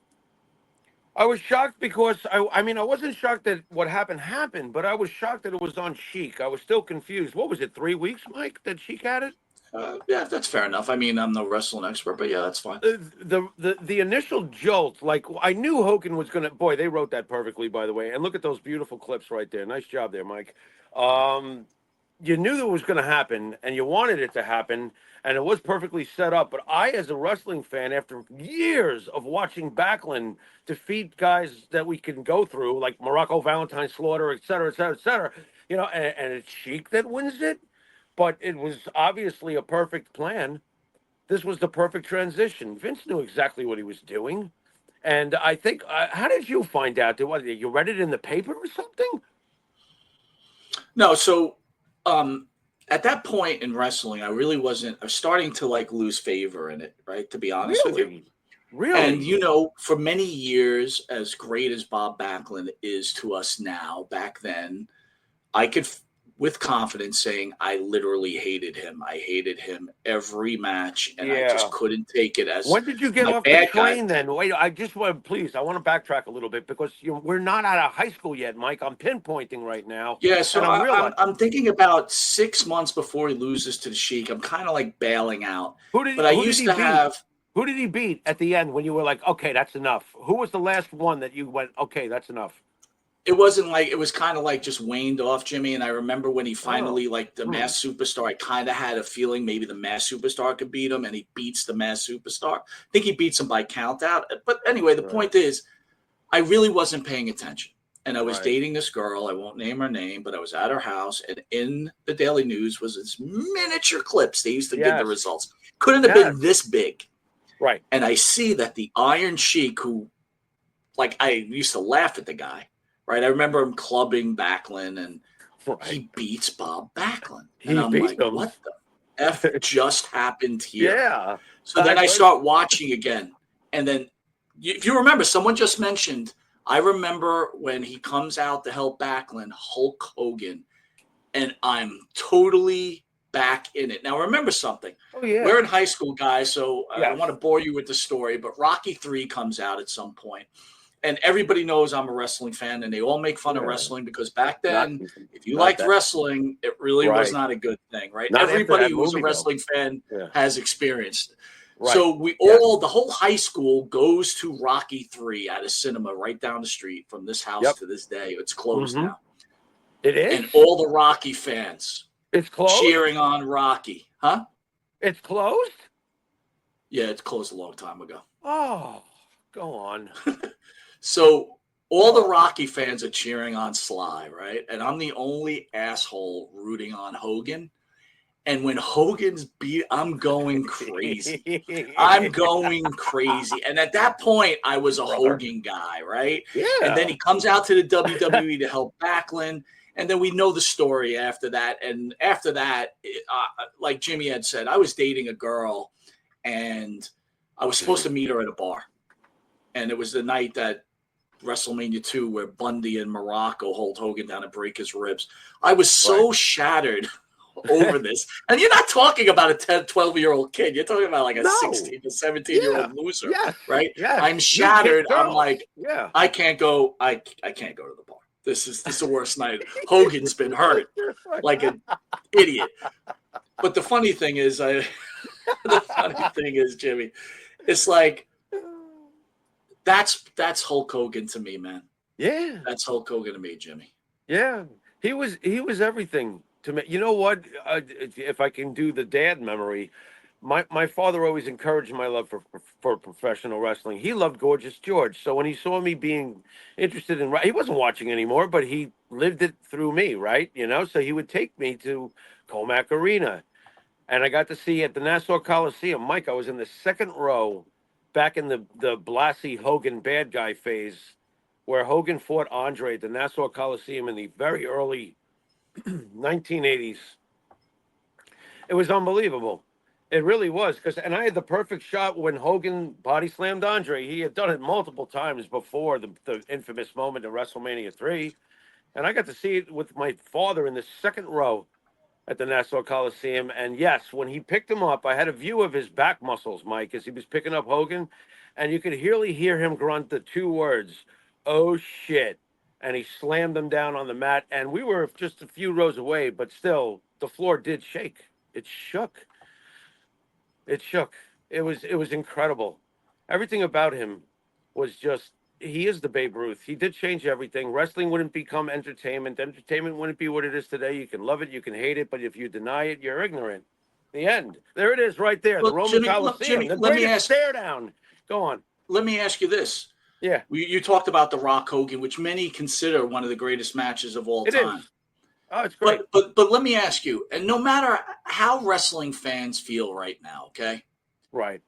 I was shocked because I mean, I wasn't shocked that what happened, but I was shocked that it was on Sheik. I was still confused. What was it, 3 weeks, Mike, that Sheik had it? Yeah, that's fair enough. I mean, I'm no wrestling expert, but yeah, that's fine. The initial jolt, like I knew Hogan was gonna. Boy, they wrote that perfectly, by the way. And look at those beautiful clips right there. Nice job there, Mike. Um, you knew that was going to happen, and you wanted it to happen, and it was perfectly set up. But I, as a wrestling fan, after years of watching Backlund defeat guys that we can go through, like Morocco, Valentine, Slaughter, et cetera, et cetera, et cetera, and it's Sheik that wins it. But it was obviously a perfect plan. This was the perfect transition. Vince knew exactly what he was doing. And I think, how did you find out? You read it in the paper or something? No, so at that point in wrestling, I really wasn't. I was starting to like lose favor in it, right? To be honest with you. Really? And for many years, as great as Bob Backlund is to us now, back then, I could, with confidence, saying I literally hated him. I hated him every match, and I just couldn't take it as when did you get my off the bad guy. train then? Wait, I just want please, I want to backtrack a little bit because we're not out of high school yet, Mike. I'm pinpointing right now. Yeah, so and I'm thinking about 6 months before he loses to the Sheik. I'm kind of like bailing out. Who did he beat at the end when you were like, okay, that's enough? Who was the last one that you went, okay, that's enough? It wasn't like, it was kind of like just waned off, Jimmy. And I remember when he finally, like the Masked Superstar, I kind of had a feeling maybe the Masked Superstar could beat him, and he beats the Masked Superstar. I think he beats him by count out. But anyway, the point is, I really wasn't paying attention. And I was dating this girl. I won't name her name, but I was at her house. And in the Daily News was this miniature clips. They used to give the results. Couldn't have been this big. Right. And I see that the Iron Sheik, who, like, I used to laugh at the guy. Right, I remember him clubbing Backlund, and he beats Bob Backlund. And I'm like, what the F just happened here? Yeah. So then I start watching again. And then, if you remember, someone just mentioned, I remember when he comes out to help Backlund, Hulk Hogan, and I'm totally back in it. Now, remember something. Oh, yeah. We're in high school, guys, so I don't want to bore you with the story, but Rocky III comes out at some point. And everybody knows I'm a wrestling fan, and they all make fun of wrestling because back then, if you liked wrestling, it really was not a good thing, right? Everybody who's a wrestling fan has experienced it. Right. So the whole high school goes to Rocky III at a cinema right down the street from this house to this day. It's closed now. It is? And all the Rocky fans cheering on Rocky. Huh? It's closed? Yeah, it's closed a long time ago. Oh, go on. So all the Rocky fans are cheering on Sly, right? And I'm the only asshole rooting on Hogan. And when Hogan's beat, I'm going crazy. I'm going crazy. And at that point, I was a Hogan guy, right? Yeah. And then he comes out to the WWE to help Backlund. And then we know the story after that. And after that, like Jimmy had said, I was dating a girl, and I was supposed to meet her at a bar. And it was the night that WrestleMania 2 where Bundy and Morocco hold Hogan down and break his ribs. I was so shattered over this. And you're not talking about a 10, 12-year-old kid. You're talking about like a 16 to 17-year-old loser, right? Yes. I'm shattered. I'm like, I can't go. I can't go to the bar. This is the worst night. Hogan's been hurt like an idiot. But the funny thing is, Jimmy, it's like, that's Hulk Hogan to me, man. Yeah. That's Hulk Hogan to me, Jimmy. Yeah. He was everything to me. You know what? If I can do the dad memory, my father always encouraged my love for professional wrestling. He loved Gorgeous George. So when he saw me being interested in, he wasn't watching anymore, but he lived it through me, right? So he would take me to Comac Arena. And I got to see at the Nassau Coliseum, Mike, I was in the second row back in the Blassie Hogan bad guy phase, where Hogan fought Andre at the Nassau Coliseum in the very early 1980s. It was unbelievable. It really was. And I had the perfect shot when Hogan body slammed Andre. He had done it multiple times before the infamous moment of WrestleMania 3. And I got to see it with my father in the second row at the Nassau Coliseum. And yes, when he picked him up, I had a view of his back muscles, Mike, as he was picking up Hogan. and you could really hear him grunt the two words, "Oh shit." And he slammed them down on the mat, and we were just a few rows away, but still, the floor did shake. It shook. It shook. It was incredible. Everything about him was just he is the Babe Ruth. He did change everything. Wrestling wouldn't become entertainment. Entertainment wouldn't be what it is today. You can love it, you can hate it, but if you deny it, you're ignorant. The end. There it is right there. The Well, Roman Jimmy, Coliseum. The let me greatest ask. stare down. Go on. Let me ask you this. Yeah, You talked about the Rock Hogan, which many consider one of the greatest matches of all it time. is. Oh, it's great. But let me ask you, and no matter how wrestling fans feel right now, okay? Right.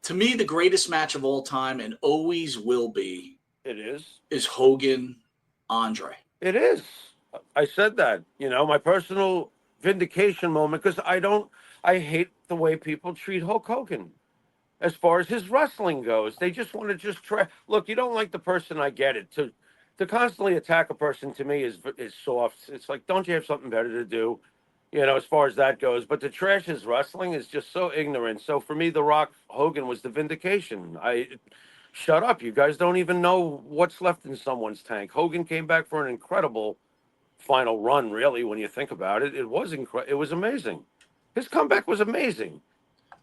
To me, the greatest match of all time and always will be It is. is Hogan Andre. It is. I said that. My personal vindication moment because I hate the way people treat Hulk Hogan. As far as his wrestling goes, they just want to just try. Look, you don't like the person, I get it. To constantly attack a person to me is soft. It's like, don't you have something better to do? As far as that goes. But to trash his wrestling is just so ignorant. So for me, The Rock Hogan was the vindication. Shut up. You guys don't even know what's left in someone's tank. Hogan came back for an incredible final run, really, when you think about it. It was It was amazing. His comeback was amazing.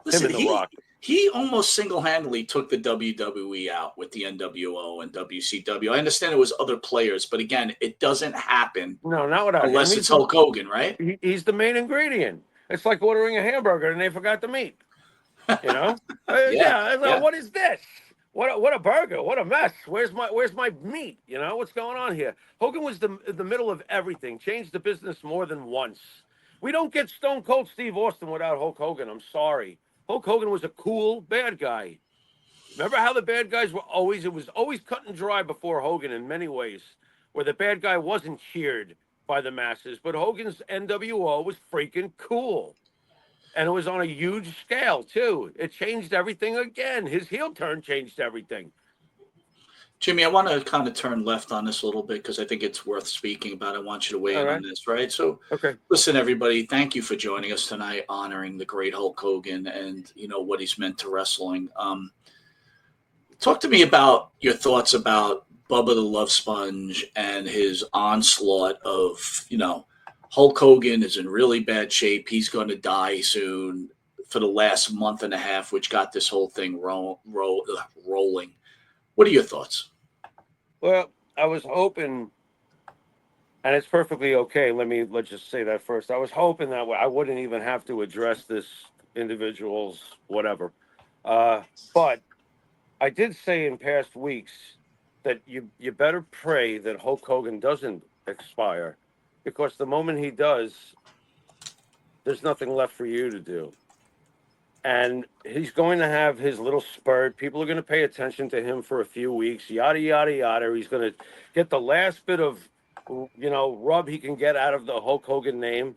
Listen, Him and The Rock. he almost single-handedly took the WWE out with the NWO and WCW. I understand it was other players, but again, it doesn't happen No, not without unless him. it's Hulk Hogan, right? He's the main ingredient. It's like ordering a hamburger and they forgot the meat. You know? Yeah. What is this? What a burger! What a mess! Where's my meat? What's going on here? Hogan was the middle of everything. Changed the business more than once. We don't get Stone Cold Steve Austin without Hulk Hogan. I'm sorry. Hulk Hogan was a cool bad guy. Remember how the bad guys were always? It was always cut and dry before Hogan in many ways, where the bad guy wasn't cheered by the masses, but Hogan's NWO was freaking cool. And it was on a huge scale, too. It changed everything again. His heel turn changed everything. Jimmy, I want to kind of turn left on this a little bit because I think it's worth speaking about. I want you to weigh in on this, right? So, Okay. Listen, everybody, thank you for joining us tonight, honoring the great Hulk Hogan and, what he's meant to wrestling. Talk to me about your thoughts about Bubba the Love Sponge and his onslaught of, Hulk Hogan is in really bad shape. He's going to die soon for the last month and a half, which got this whole thing rolling. What are your thoughts? Well, I was hoping, and it's perfectly okay. Let's just say that first. I was hoping that I wouldn't even have to address this individual's whatever. But I did say in past weeks that you better pray that Hulk Hogan doesn't expire, because the moment he does, there's nothing left for you to do. And he's going to have his little spurt. People are going to pay attention to him for a few weeks, yada, yada, yada. He's going to get the last bit of, rub he can get out of the Hulk Hogan name.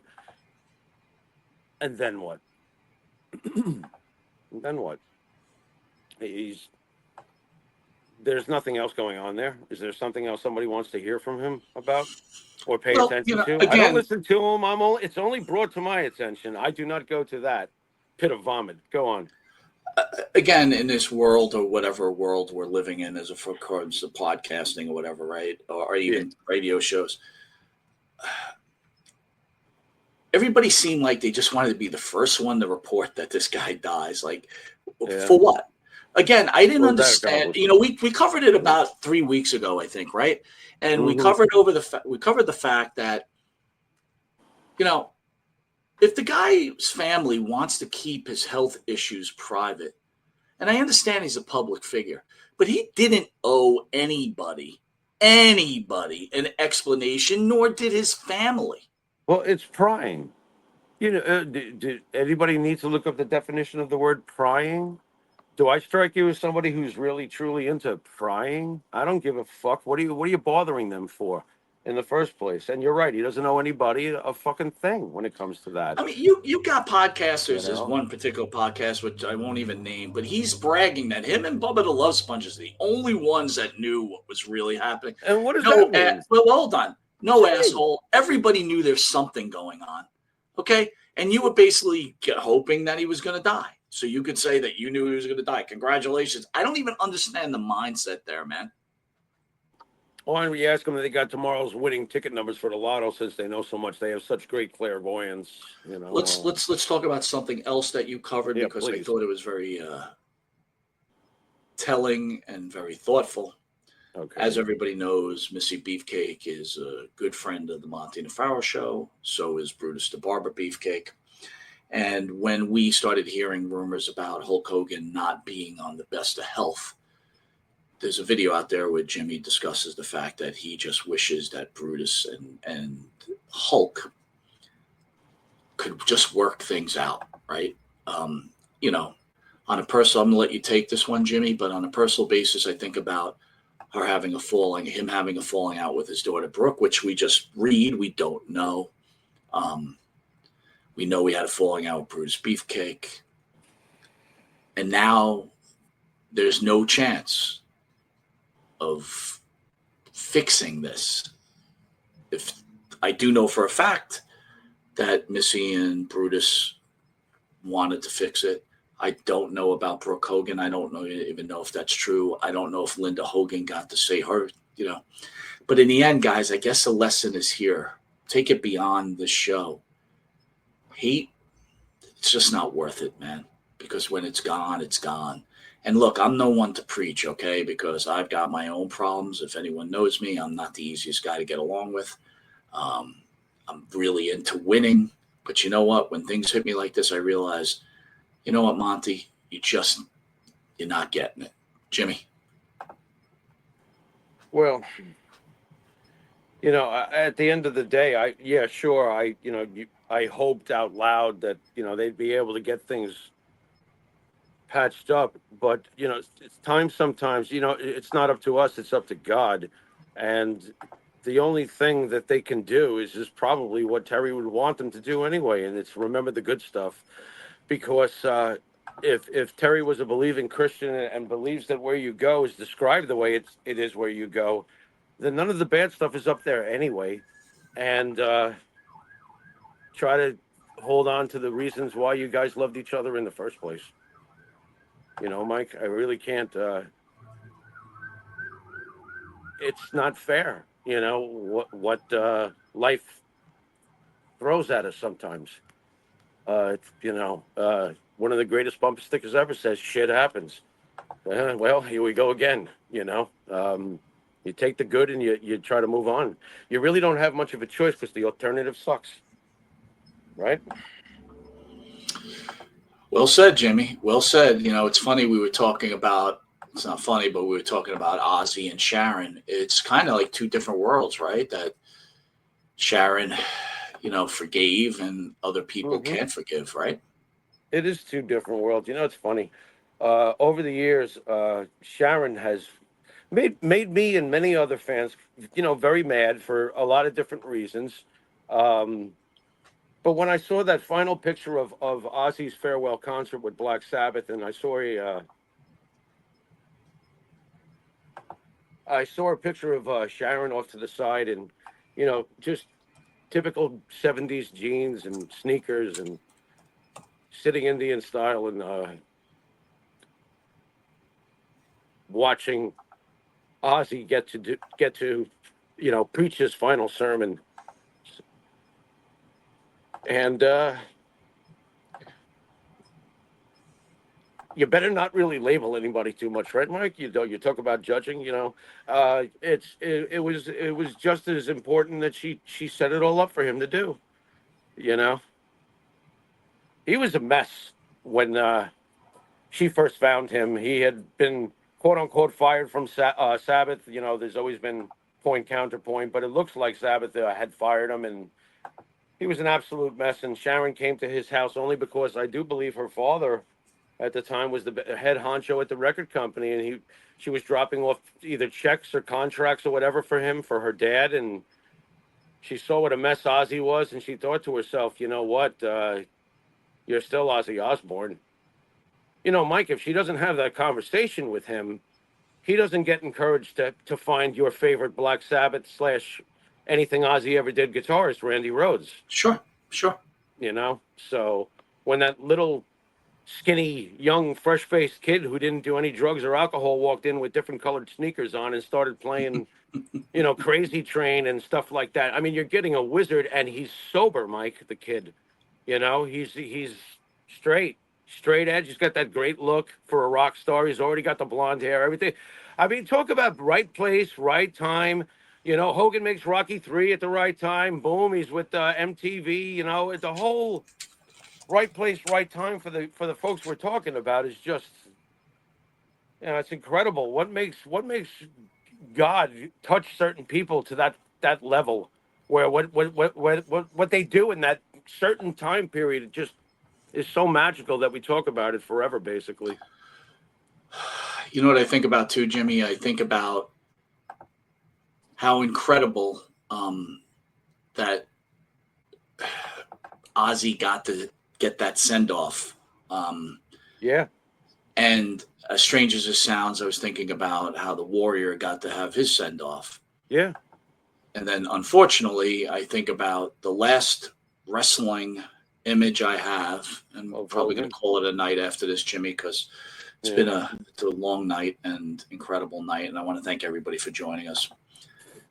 And then what? And then what? There's nothing else going on there. Is there something else somebody wants to hear from him about or pay attention to? Again, I don't listen to him. It's only brought to my attention. I do not go to that pit of vomit. Go on. Again, in this world or whatever world we're living in, as it regards to podcasting or whatever, right? Or even radio shows. Everybody seemed like they just wanted to be the first one to report that this guy dies. Like, for what? Again, I didn't understand. We covered it about 3 weeks ago, I think, right? And we covered the fact that, if the guy's family wants to keep his health issues private, and I understand he's a public figure, but he didn't owe anybody an explanation, nor did his family. Well, it's prying. Did anybody need to look up the definition of the word prying? Do I strike you as somebody who's really truly into prying? I don't give a fuck. What are you bothering them for in the first place? And you're right. He doesn't owe anybody a fucking thing when it comes to that. I mean, you got podcasters. There's one particular podcast, which I won't even name, but he's bragging that him and Bubba the Love Sponge is the only ones that knew what was really happening. And what does that mean? Well, hold on. No asshole. Everybody knew there's something going on. Okay? And you were basically hoping that he was going to die. So you could say that you knew he was going to die. Congratulations. I don't even understand the mindset there, man. Why don't we ask them if they got tomorrow's winning ticket numbers for the lotto, since they know so much? They have such great clairvoyance. You know. Let's talk about something else that you covered, Yeah, because please. I thought it was very telling and very thoughtful. Okay. As everybody knows, Missy Beefcake is a good friend of the Monte and the Pharaoh show. So is Brutus the Barber Beefcake. And when we started hearing rumors about Hulk Hogan not being on the best of health, there's a video out there where Jimmy discusses the fact that he just wishes that Brutus and Hulk could just work things out, right? You know, on a personal, I'm going to let you take this one, Jimmy, but on a personal basis, I think about him having a falling out with his daughter, Brooke, which we just read. We don't know. We know he had a falling out with Brutus Beefcake. And now there's no chance of fixing this. If I do know for a fact that Missy and Brutus wanted to fix it. I don't know about Brooke Hogan. I don't even know if that's true. I don't know if Linda Hogan got to say her, But in the end, guys, I guess the lesson is here. Take it beyond the show. Hate, it's just not worth it, man. Because when it's gone, it's gone. And look, I'm no one to preach, okay? Because I've got my own problems. If anyone knows me, I'm not the easiest guy to get along with. I'm really into winning. But you know what? When things hit me like this, I realize, you know what, Monte? You're not getting it. Jimmy. Well, at the end of the day, I hoped out loud that, they'd be able to get things patched up. But, it's time sometimes, it's not up to us, it's up to God. And the only thing that they can do is probably what Terry would want them to do anyway. And it's remember the good stuff. Because if Terry was a believing Christian and believes that where you go is described the way it is where you go, then none of the bad stuff is up there anyway. And try to hold on to the reasons why you guys loved each other in the first place. Mike, I really can't. It's not fair, what life throws at us sometimes. One of the greatest bumper stickers ever says, shit happens. Well, here we go again, You take the good and you try to move on. You really don't have much of a choice because the alternative sucks. Right? Well said, Jimmy. Well said. It's funny it's not funny, but we were talking about Ozzy and Sharon. It's kind of like two different worlds, right? That Sharon, forgave and other people can't forgive, right? It is two different worlds. It's funny. Over the years, Sharon has made me and many other fans, very mad for a lot of different reasons. But when I saw that final picture of Ozzy's farewell concert with Black Sabbath, and I saw a picture of Sharon off to the side, and just typical '70s jeans and sneakers and sitting Indian style, and watching Ozzy get to preach his final sermon, and you better not really label anybody too much, right, Mike? You talk about judging. It was just as important that she set it all up for him to do. He was a mess when she first found him. He had been quote unquote fired from Sabbath. There's always been point counterpoint, but it looks like Sabbath had fired him, and he was an absolute mess. And Sharon came to his house only because I do believe her father at the time was the head honcho at the record company, and she was dropping off either checks or contracts or whatever for him, for her dad, and she saw what a mess Ozzy was, and she thought to herself, you know what, you're still Ozzy Osbourne. Mike, if she doesn't have that conversation with him, he doesn't get encouraged to find your favorite Black Sabbath / anything Ozzy ever did guitarist, Randy Rhoads. Sure. So when that little skinny, young, fresh-faced kid who didn't do any drugs or alcohol walked in with different colored sneakers on and started playing, Crazy Train and stuff like that. I mean, you're getting a wizard, and he's sober, Mike, the kid. He's straight edge. He's got that great look for a rock star. He's already got the blonde hair, everything. I mean, talk about right place, right time. Hogan makes Rocky 3 at the right time. Boom, he's with MTV. It's a whole right place, right time for the folks we're talking about is just, it's incredible. What makes God touch certain people to that level, where what they do in that certain time period just is so magical that we talk about it forever, basically. You know what I think about too, Jimmy? I think about how incredible that Ozzy got to get that send off. Yeah. And as strange as it sounds, I was thinking about how the Warrior got to have his send off. Yeah. And then, unfortunately, I think about the last wrestling image I have, and we're probably going to call it a night after this, Jimmy, because it's been a long night and incredible night, and I want to thank everybody for joining us.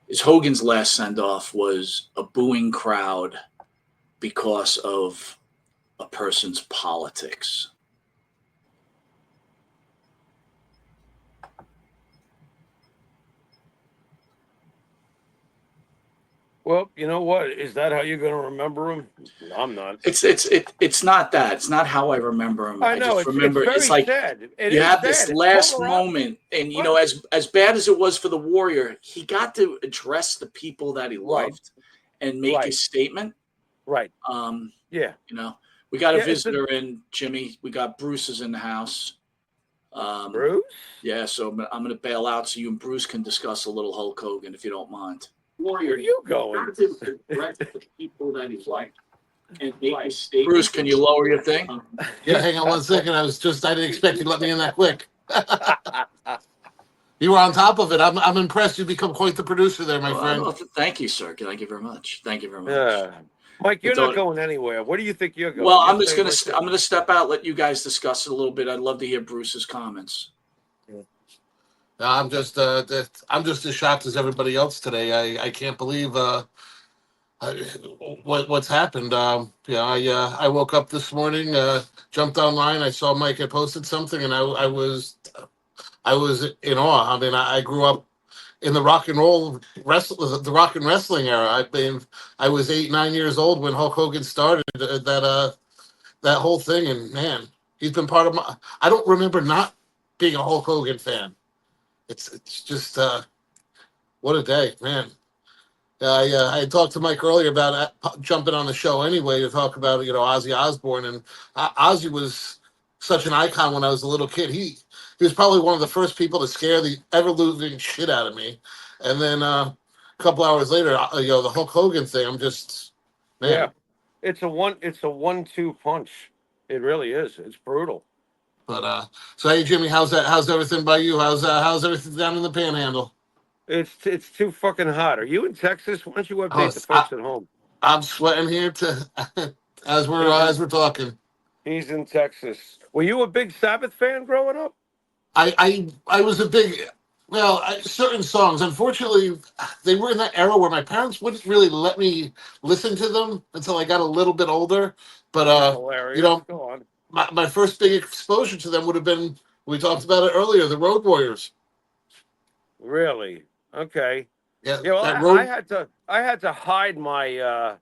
Is Hogan's last send-off was a booing crowd because of a person's politics. Well, you know what? Is that how you're going to remember him? I'm not. It's not that. It's not how I remember him. I know. Just remember it's like sad. you have this last moment, and as bad as it was for the Warrior, he got to address the people that he loved and make his statement. Right. Yeah. We got a visitor in, Jimmy. We got Bruce is in the house. Bruce? Yeah. So I'm going to bail out so you and Bruce can discuss a little Hulk Hogan if you don't mind. Where are you going? People that he's like. Bruce, can you lower your thing? Yeah, hang on 1 second. I didn't expect you to let me in that quick. You were on top of it. I'm impressed. You become quite the producer there, my friend. Thank you, sir. Thank you very much. Mike, you're not going anywhere. Where do you think you're going? Well, I'm gonna step out, let you guys discuss it a little bit. I'd love to hear Bruce's comments. I'm just as shocked as everybody else today. I can't believe what's happened. I woke up this morning, jumped online, I saw Mike had posted something, and I was in awe. I mean, I grew up in the rock and wrestling era. I was 8-9 years old when Hulk Hogan started that whole thing, and man, he's been part of my. I don't remember not being a Hulk Hogan fan. It's just what a day, man. I talked to Mike earlier about jumping on the show anyway to talk about Ozzy Osbourne, and Ozzy was such an icon when I was a little kid. He was probably one of the first people to scare the ever-living shit out of me, and then a couple hours later, the Hulk Hogan thing. I'm just man. Yeah, it's a 1-2 punch. It really is. It's brutal. But so hey Jimmy, how's everything by you? How's everything down in the Panhandle? It's too fucking hot. Are you in Texas? Why don't you update the folks at home? I'm sweating here as we're talking. He's in Texas. Were you a big Sabbath fan growing up? I was a big certain songs. Unfortunately, they were in that era where my parents wouldn't really let me listen to them until I got a little bit older. But hilarious. Go on. My first big exposure to them would have been, we talked about it earlier, the Road Warriors. Really? Okay. Yeah. Well, I had to hide my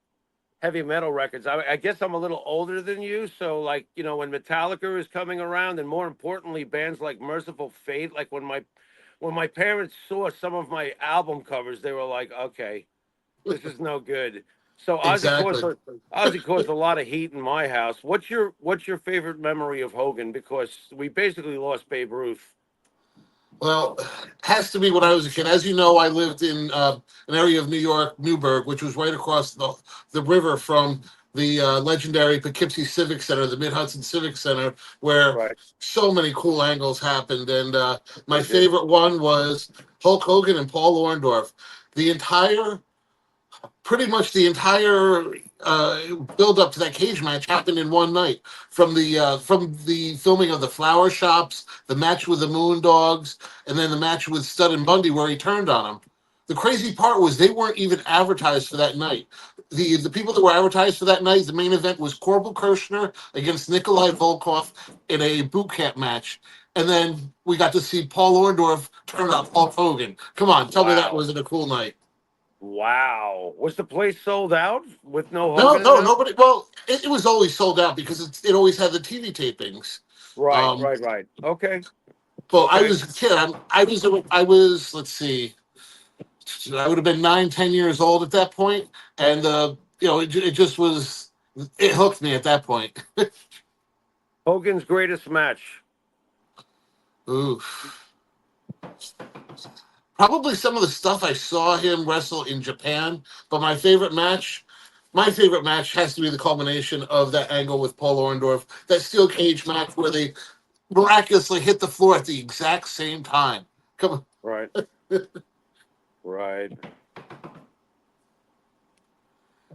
heavy metal records. I guess I'm a little older than you, so when Metallica was coming around, and more importantly, bands like Merciful Fate, like when my parents saw some of my album covers, they were like, "Okay, this is no good." So Ozzy caused a lot of heat in my house. What's your favorite memory of Hogan? Because we basically lost Babe Ruth. Well, has to be when I was a kid. As you know, I lived in an area of New York, Newburgh, which was right across the river from the legendary Poughkeepsie Civic Center, the Mid-Hudson Civic Center, where so many cool angles happened. And my favorite one was Hulk Hogan and Paul Orndorff. Pretty much the entire build up to that cage match happened in one night. From the filming of the flower shops, the match with the Moon Dogs, and then the match with Stud and Bundy where he turned on him. The crazy part was they weren't even advertised for that night. The people that were advertised for that night, the main event was Corbel Kirshner against Nikolai Volkov in a boot camp match. And then we got to see Paul Orndorff turn on Hulk Hogan. Come on, tell me that Wow. wasn't a cool night. Wow. Was the place sold out with no No, Hogan in no, it? nobody. Well, it was always sold out because it always had the TV tapings. Right, Um, right, right. Okay. but I Okay. was a kid. I was. Let's see. I would have been 9, 10 years old at that point, and it just was. It hooked me at that point. Hogan's greatest match. Ooh. Probably some of the stuff I saw him wrestle in Japan, but my favorite match has to be the culmination of that angle with Paul Orndorff, that steel cage match where they miraculously hit the floor at the exact same time. Come Right. Right.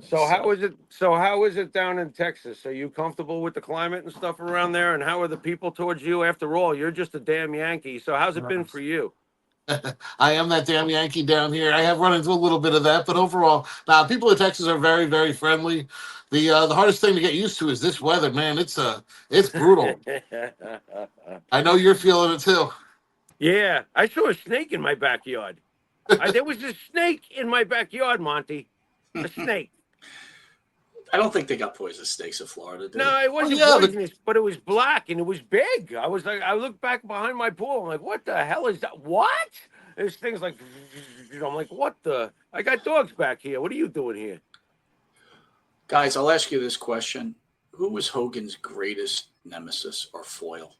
So how is it? So how is it down in Texas? Are you comfortable with the climate and stuff around there? And how are the people towards you? After all, you're just a damn Yankee. So how's it been on. for you? I am that damn Yankee down here. I have run into a little bit of that, but overall, now people in Texas are very, very friendly. The hardest thing to get used to is this weather, man. It's brutal. I know you're feeling it too. Yeah, I saw a snake in my backyard. There was a snake in my backyard, Monte. A snake. I don't think they got poisonous snakes in Florida, do they? No, it Oh wasn't yeah, poisonous, but it was black and it was big. I was like, I looked back behind my pool. I'm like, what the hell is that? What? There's things like, I'm like, what the? I got dogs back here. What are you doing here? Guys, I'll ask you this question. Who was Hogan's greatest nemesis or foil?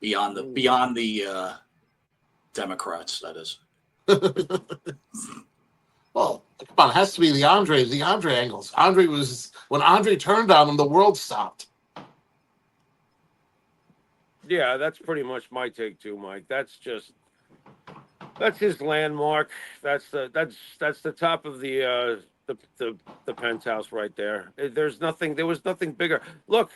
Beyond the Democrats, that is. well, come on, it has to be the Andre angles. When Andre turned on him, the world stopped. Yeah, that's pretty much my take too, Mike. That's his landmark. That's the top of the penthouse right there. There was nothing bigger. Look,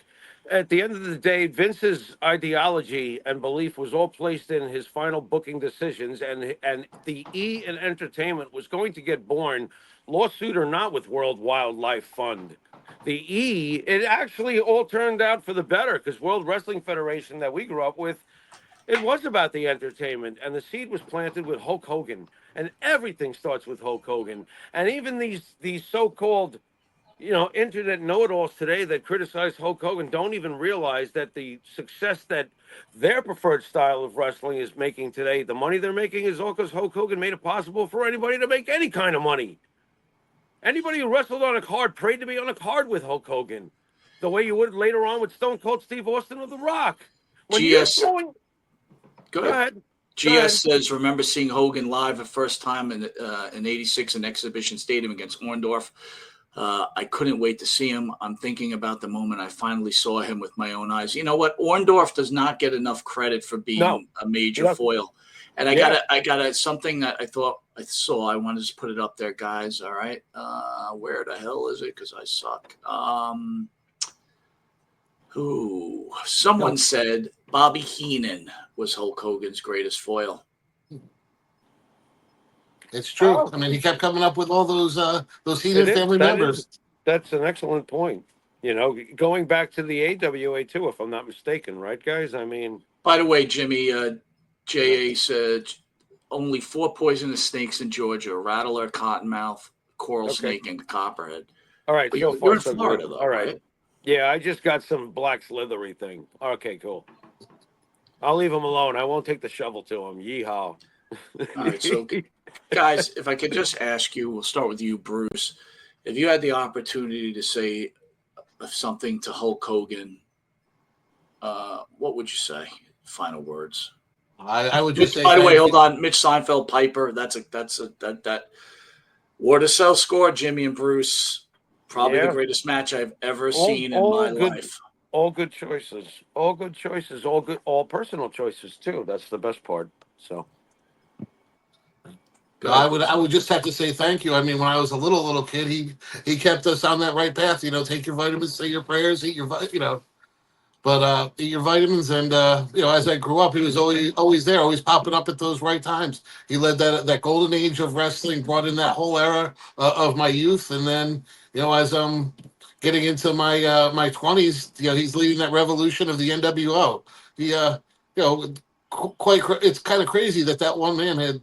at the end of the day, Vince's ideology and belief was all placed in his final booking decisions, and the E in entertainment was going to get born, lawsuit or not, with World Wildlife Fund. The E, it actually all turned out for the better because World Wrestling Federation that we grew up with, it was about the entertainment, and the seed was planted with Hulk Hogan, and everything starts with Hulk Hogan. And even these so-called, internet know-it-alls today that criticize Hulk Hogan don't even realize that the success that their preferred style of wrestling is making today, the money they're making is all because Hulk Hogan made it possible for anybody to make any kind of money. Anybody who wrestled on a card prayed to be on a card with Hulk Hogan, the way you would later on with Stone Cold Steve Austin or The Rock. When you're GS, throwing, go go ahead. ahead. Go ahead. GS says, remember seeing Hogan live the first time in '86 in Exhibition Stadium against Orndorff. I couldn't wait to see him. I'm thinking about the moment I finally saw him with my own eyes. You know what? Orndorff does not get enough credit for being No, a major yeah, foil. And I yeah. got something that I thought I saw. I wanted to just put it up there, guys. All right. Where the hell is it? Because I suck. Someone said Bobby Heenan was Hulk Hogan's greatest foil. It's true. Oh, I mean, he kept coming up with all those Heenan family members. That's an excellent point. Going back to the AWA too, if I'm not mistaken, right, guys? I mean, By the way, Jimmy, JA said only 4 poisonous snakes in Georgia: rattler, cottonmouth, coral okay. snake, and copperhead. All right, But so you're far in so Florida, good. though, All right. right? Yeah, I just got some black slithery thing. Okay, cool. I'll leave him alone. I won't take the shovel to him. Yeehaw. All right, so guys, if I could just ask you, we'll start with you, Bruce. If you had the opportunity to say something to Hulk Hogan, what would you say? Final words. I would just say. By the way, hold on, Mitch Seinfeld, Piper. That War to Cell score. Jimmy and Bruce, probably the greatest match I've ever seen in my life. All good choices. All good choices. All good. All personal choices too. That's the best part. So. Go ahead, I Bruce. would just have to say thank you. I mean, when I was a little kid, he kept us on that right path. You know, take your vitamins, say your prayers, eat your but eat your vitamins. And as I grew up, he was always there, always popping up at those right times. He led that golden age of wrestling, brought in that whole era of my youth, and then as I'm getting into my 20s, he's leading that revolution of the NWO. He it's kind of crazy that one man had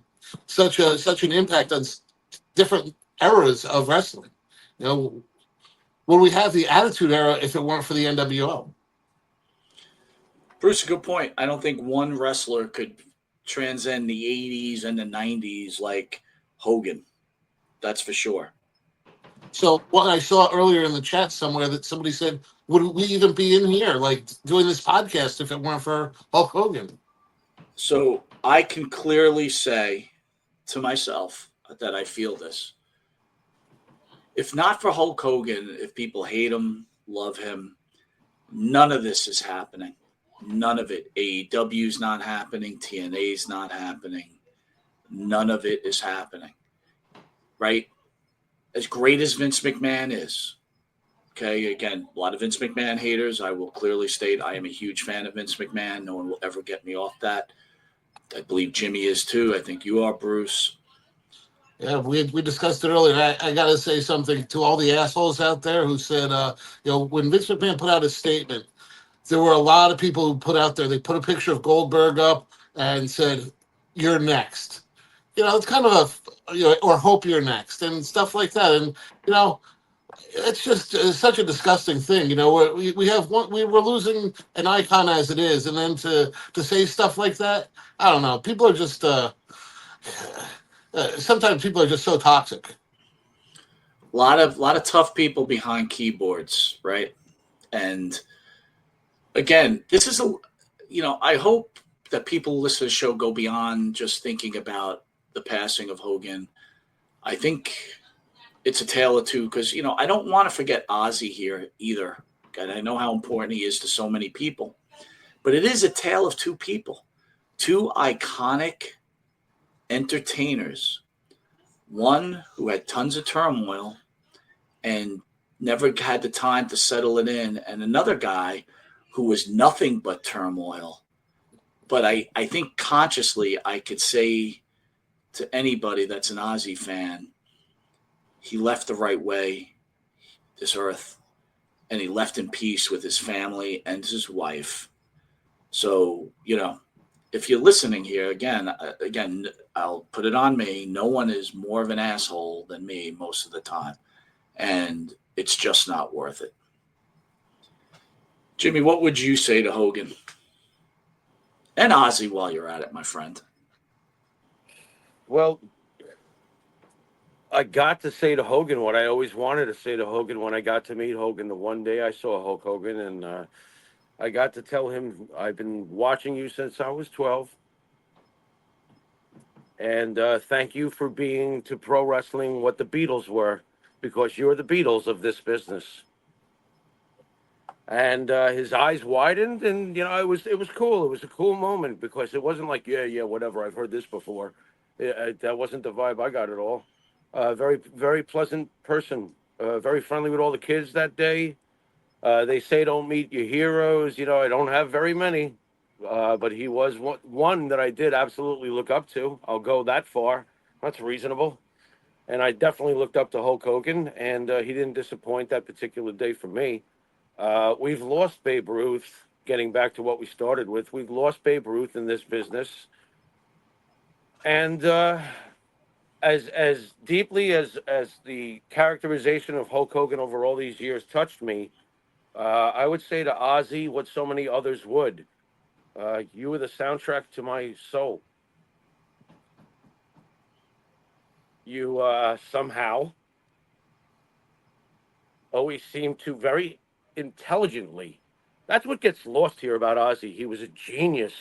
such an impact on different eras of wrestling. You know, would we have the Attitude Era if it weren't for the NWO? Bruce, a good point. I don't think one wrestler could transcend the 80s and the 90s like Hogan. That's for sure. So what I saw earlier in the chat somewhere that somebody said, would we even be in here like doing this podcast if it weren't for Hulk Hogan? So I can clearly say to myself that I feel this. If not for Hulk Hogan, if people hate him, love him, none of this is happening. None of it. AEW's not happening. TNA's not happening. None of it is happening. Right? As great as Vince McMahon is, okay, again, a lot of Vince McMahon haters. I will clearly state I am a huge fan of Vince McMahon. No one will ever get me off that. I believe Jimmy is too. I think you are, Bruce. Yeah, we discussed it earlier. I got to say something to all the assholes out there who said, when Vince McMahon put out a statement, there were a lot of people who put out there, they put a picture of Goldberg up and said, "You're next." It's kind of or hope you're next and stuff like that. And, it's just such a disgusting thing. We're losing an icon as it is. And then to say stuff like that, I don't know. People are just, sometimes people are just so toxic. A lot of tough people behind keyboards, right? And again, this is I hope that people who listen to the show go beyond just thinking about the passing of Hogan. I think it's a tale of two because, I don't want to forget Ozzy here either. And I know how important he is to so many people. But it is a tale of two people, two iconic entertainers. One who had tons of turmoil and never had the time to settle it in, and another guy who was nothing but turmoil. But I think consciously I could say to anybody that's an Ozzy fan, he left the right way, this earth, and he left in peace with his family and his wife. So, if you're listening here, again, I'll put it on me. No one is more of an asshole than me most of the time. And it's just not worth it. Jimmy, what would you say to Hogan? And Ozzy while you're at it, my friend. Well, I got to say to Hogan what I always wanted to say to Hogan when I got to meet Hogan. The one day I saw Hulk Hogan, and I got to tell him, I've been watching you since I was 12. And thank you for being to pro wrestling what the Beatles were, because you're the Beatles of this business. And his eyes widened, and it was cool. It was a cool moment because it wasn't like yeah whatever, I've heard this before. That wasn't the vibe I got at all. Very very pleasant person, very friendly with all the kids that day. They say don't meet your heroes. I don't have very many, but he was one that I did absolutely look up to. I'll go that far. That's reasonable. And I definitely looked up to Hulk Hogan, and he didn't disappoint that particular day for me. We've lost Babe Ruth. Getting back to what we started with, we've lost Babe Ruth in this business, and as deeply as the characterization of Hulk Hogan over all these years touched me, I would say to Ozzy what so many others would: you were the soundtrack to my soul. You somehow always seemed to very intelligently. That's what gets lost here about Ozzy. He was a genius.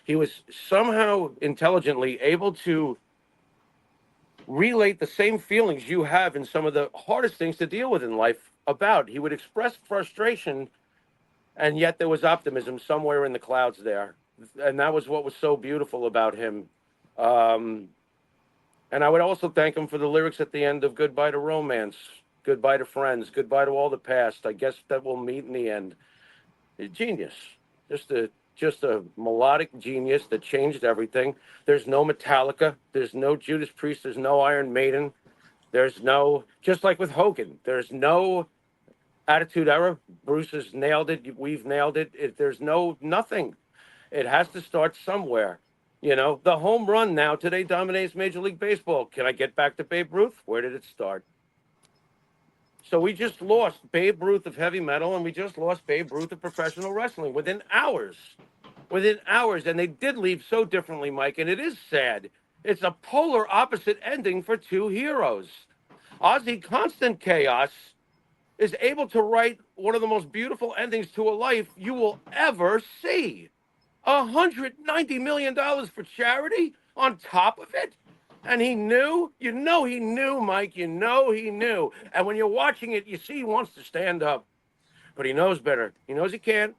He was somehow intelligently able to relate the same feelings you have in some of the hardest things to deal with in life about. He would express frustration, and yet there was optimism somewhere in the clouds there. And that was what was so beautiful about him. And I would also thank him for the lyrics at the end of Goodbye to Romance, Goodbye to Friends, Goodbye to All the Past. I guess that we'll meet in the end. A genius. Just a melodic genius that changed everything. There's no Metallica. There's no Judas Priest. There's no Iron Maiden. There's no, just like with Hogan, there's no Attitude Era. Bruce has nailed it. We've nailed it. There's nothing. It has to start somewhere. You know, the home run now today dominates Major League Baseball. Can I get back to Babe Ruth? Where did it start? So we just lost Babe Ruth of heavy metal, and we just lost Babe Ruth of professional wrestling within hours. Within hours. And they did leave so differently, Mike, and it is sad. It's a polar opposite ending for two heroes. Ozzy Constant Chaos is able to write one of the most beautiful endings to a life you will ever see. $190 million for charity on top of it. And he knew, he knew, Mike, he knew. And when you're watching it, you see he wants to stand up, but he knows better. He knows he can't.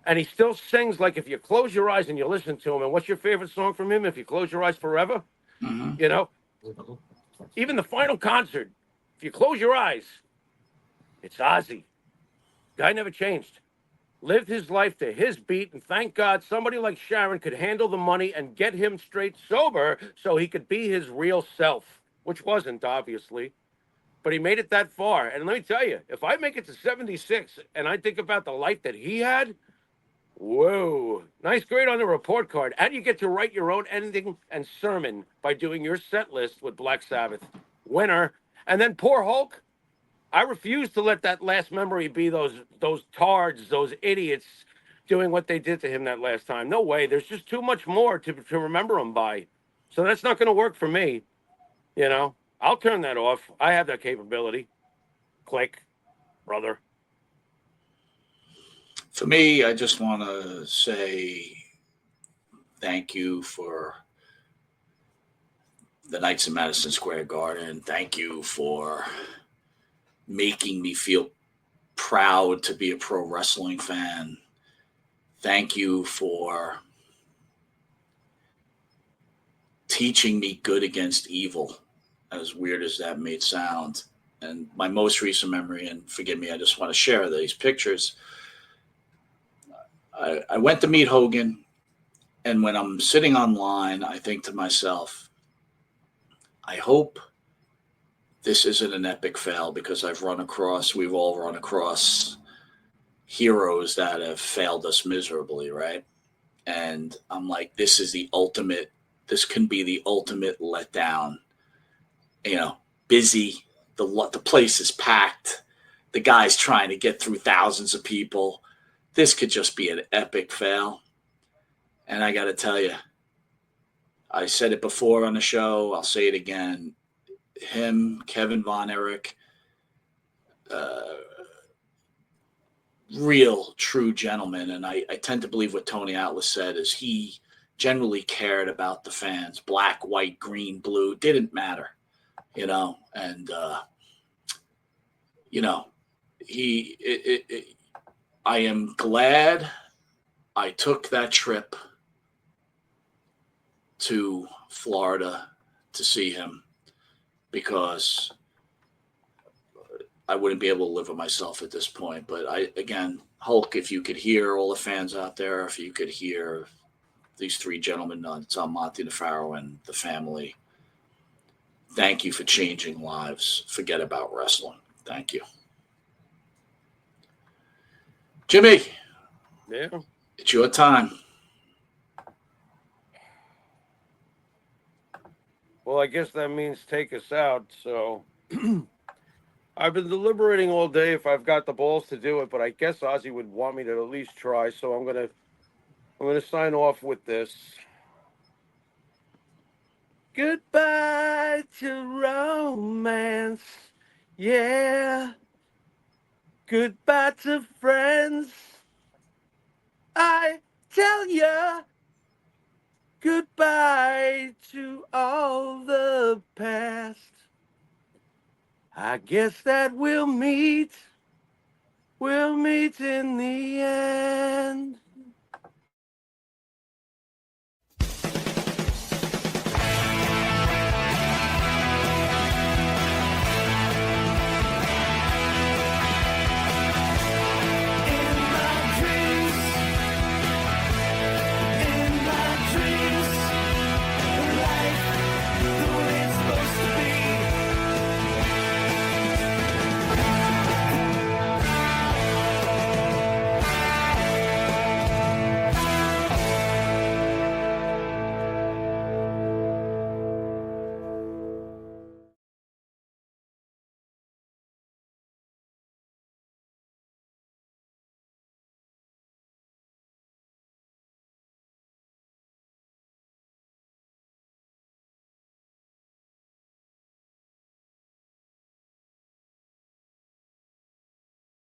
And he still sings like if you close your eyes and you listen to him. And what's your favorite song from him? If you close your eyes forever, you know, even the final concert, if you close your eyes, it's Ozzy. Guy never changed. Lived his life to his beat, and thank God somebody like Sharon could handle the money and get him straight sober so he could be his real self, which wasn't, obviously. But he made it that far. And let me tell you, if I make it to 76 and I think about the life that he had, whoa, nice grade on the report card. And you get to write your own ending and sermon by doing your set list with Black Sabbath. Winner. And then poor Hulk. I refuse to let that last memory be those tards, those idiots doing what they did to him that last time. No way. There's just too much more to remember him by. So that's not going to work for me. You know, I'll turn that off. I have that capability. Click, brother. For me, I just want to say thank you for the nights in Madison Square Garden. Thank you for making me feel proud to be a pro wrestling fan. Thank you for teaching me good against evil, as weird as that may sound. And my most recent memory, and forgive me, I just want to share these pictures. I went to meet Hogan, and when I'm sitting online, I think to myself, I hope this isn't an epic fail, because we've all run across heroes that have failed us miserably, right? And I'm like, this can be the ultimate letdown. You know, busy, the place is packed, the guy's trying to get through thousands of people. This could just be an epic fail. And I got to tell you, I said it before on the show, I'll say it again. Him, Kevin Von Erich, real, true gentleman. And I tend to believe what Tony Atlas said is he generally cared about the fans. Black, white, green, blue, didn't matter, you know. And, you know, I am glad I took that trip to Florida to see him, because I wouldn't be able to live with myself at this point. But again, Hulk, if you could hear all the fans out there, if you could hear these three gentlemen, it's on Monte and Pharaoh and the family, thank you for changing lives. Forget about wrestling. Thank you. Jimmy. Yeah. It's your time. Well, I guess that means take us out. So I've been deliberating all day if I've got the balls to do it, but I guess Ozzy would want me to at least try. So I'm gonna sign off with this. Goodbye to romance. Yeah. Goodbye to friends. I tell ya. Goodbye to all the past. I guess that we'll meet in the end.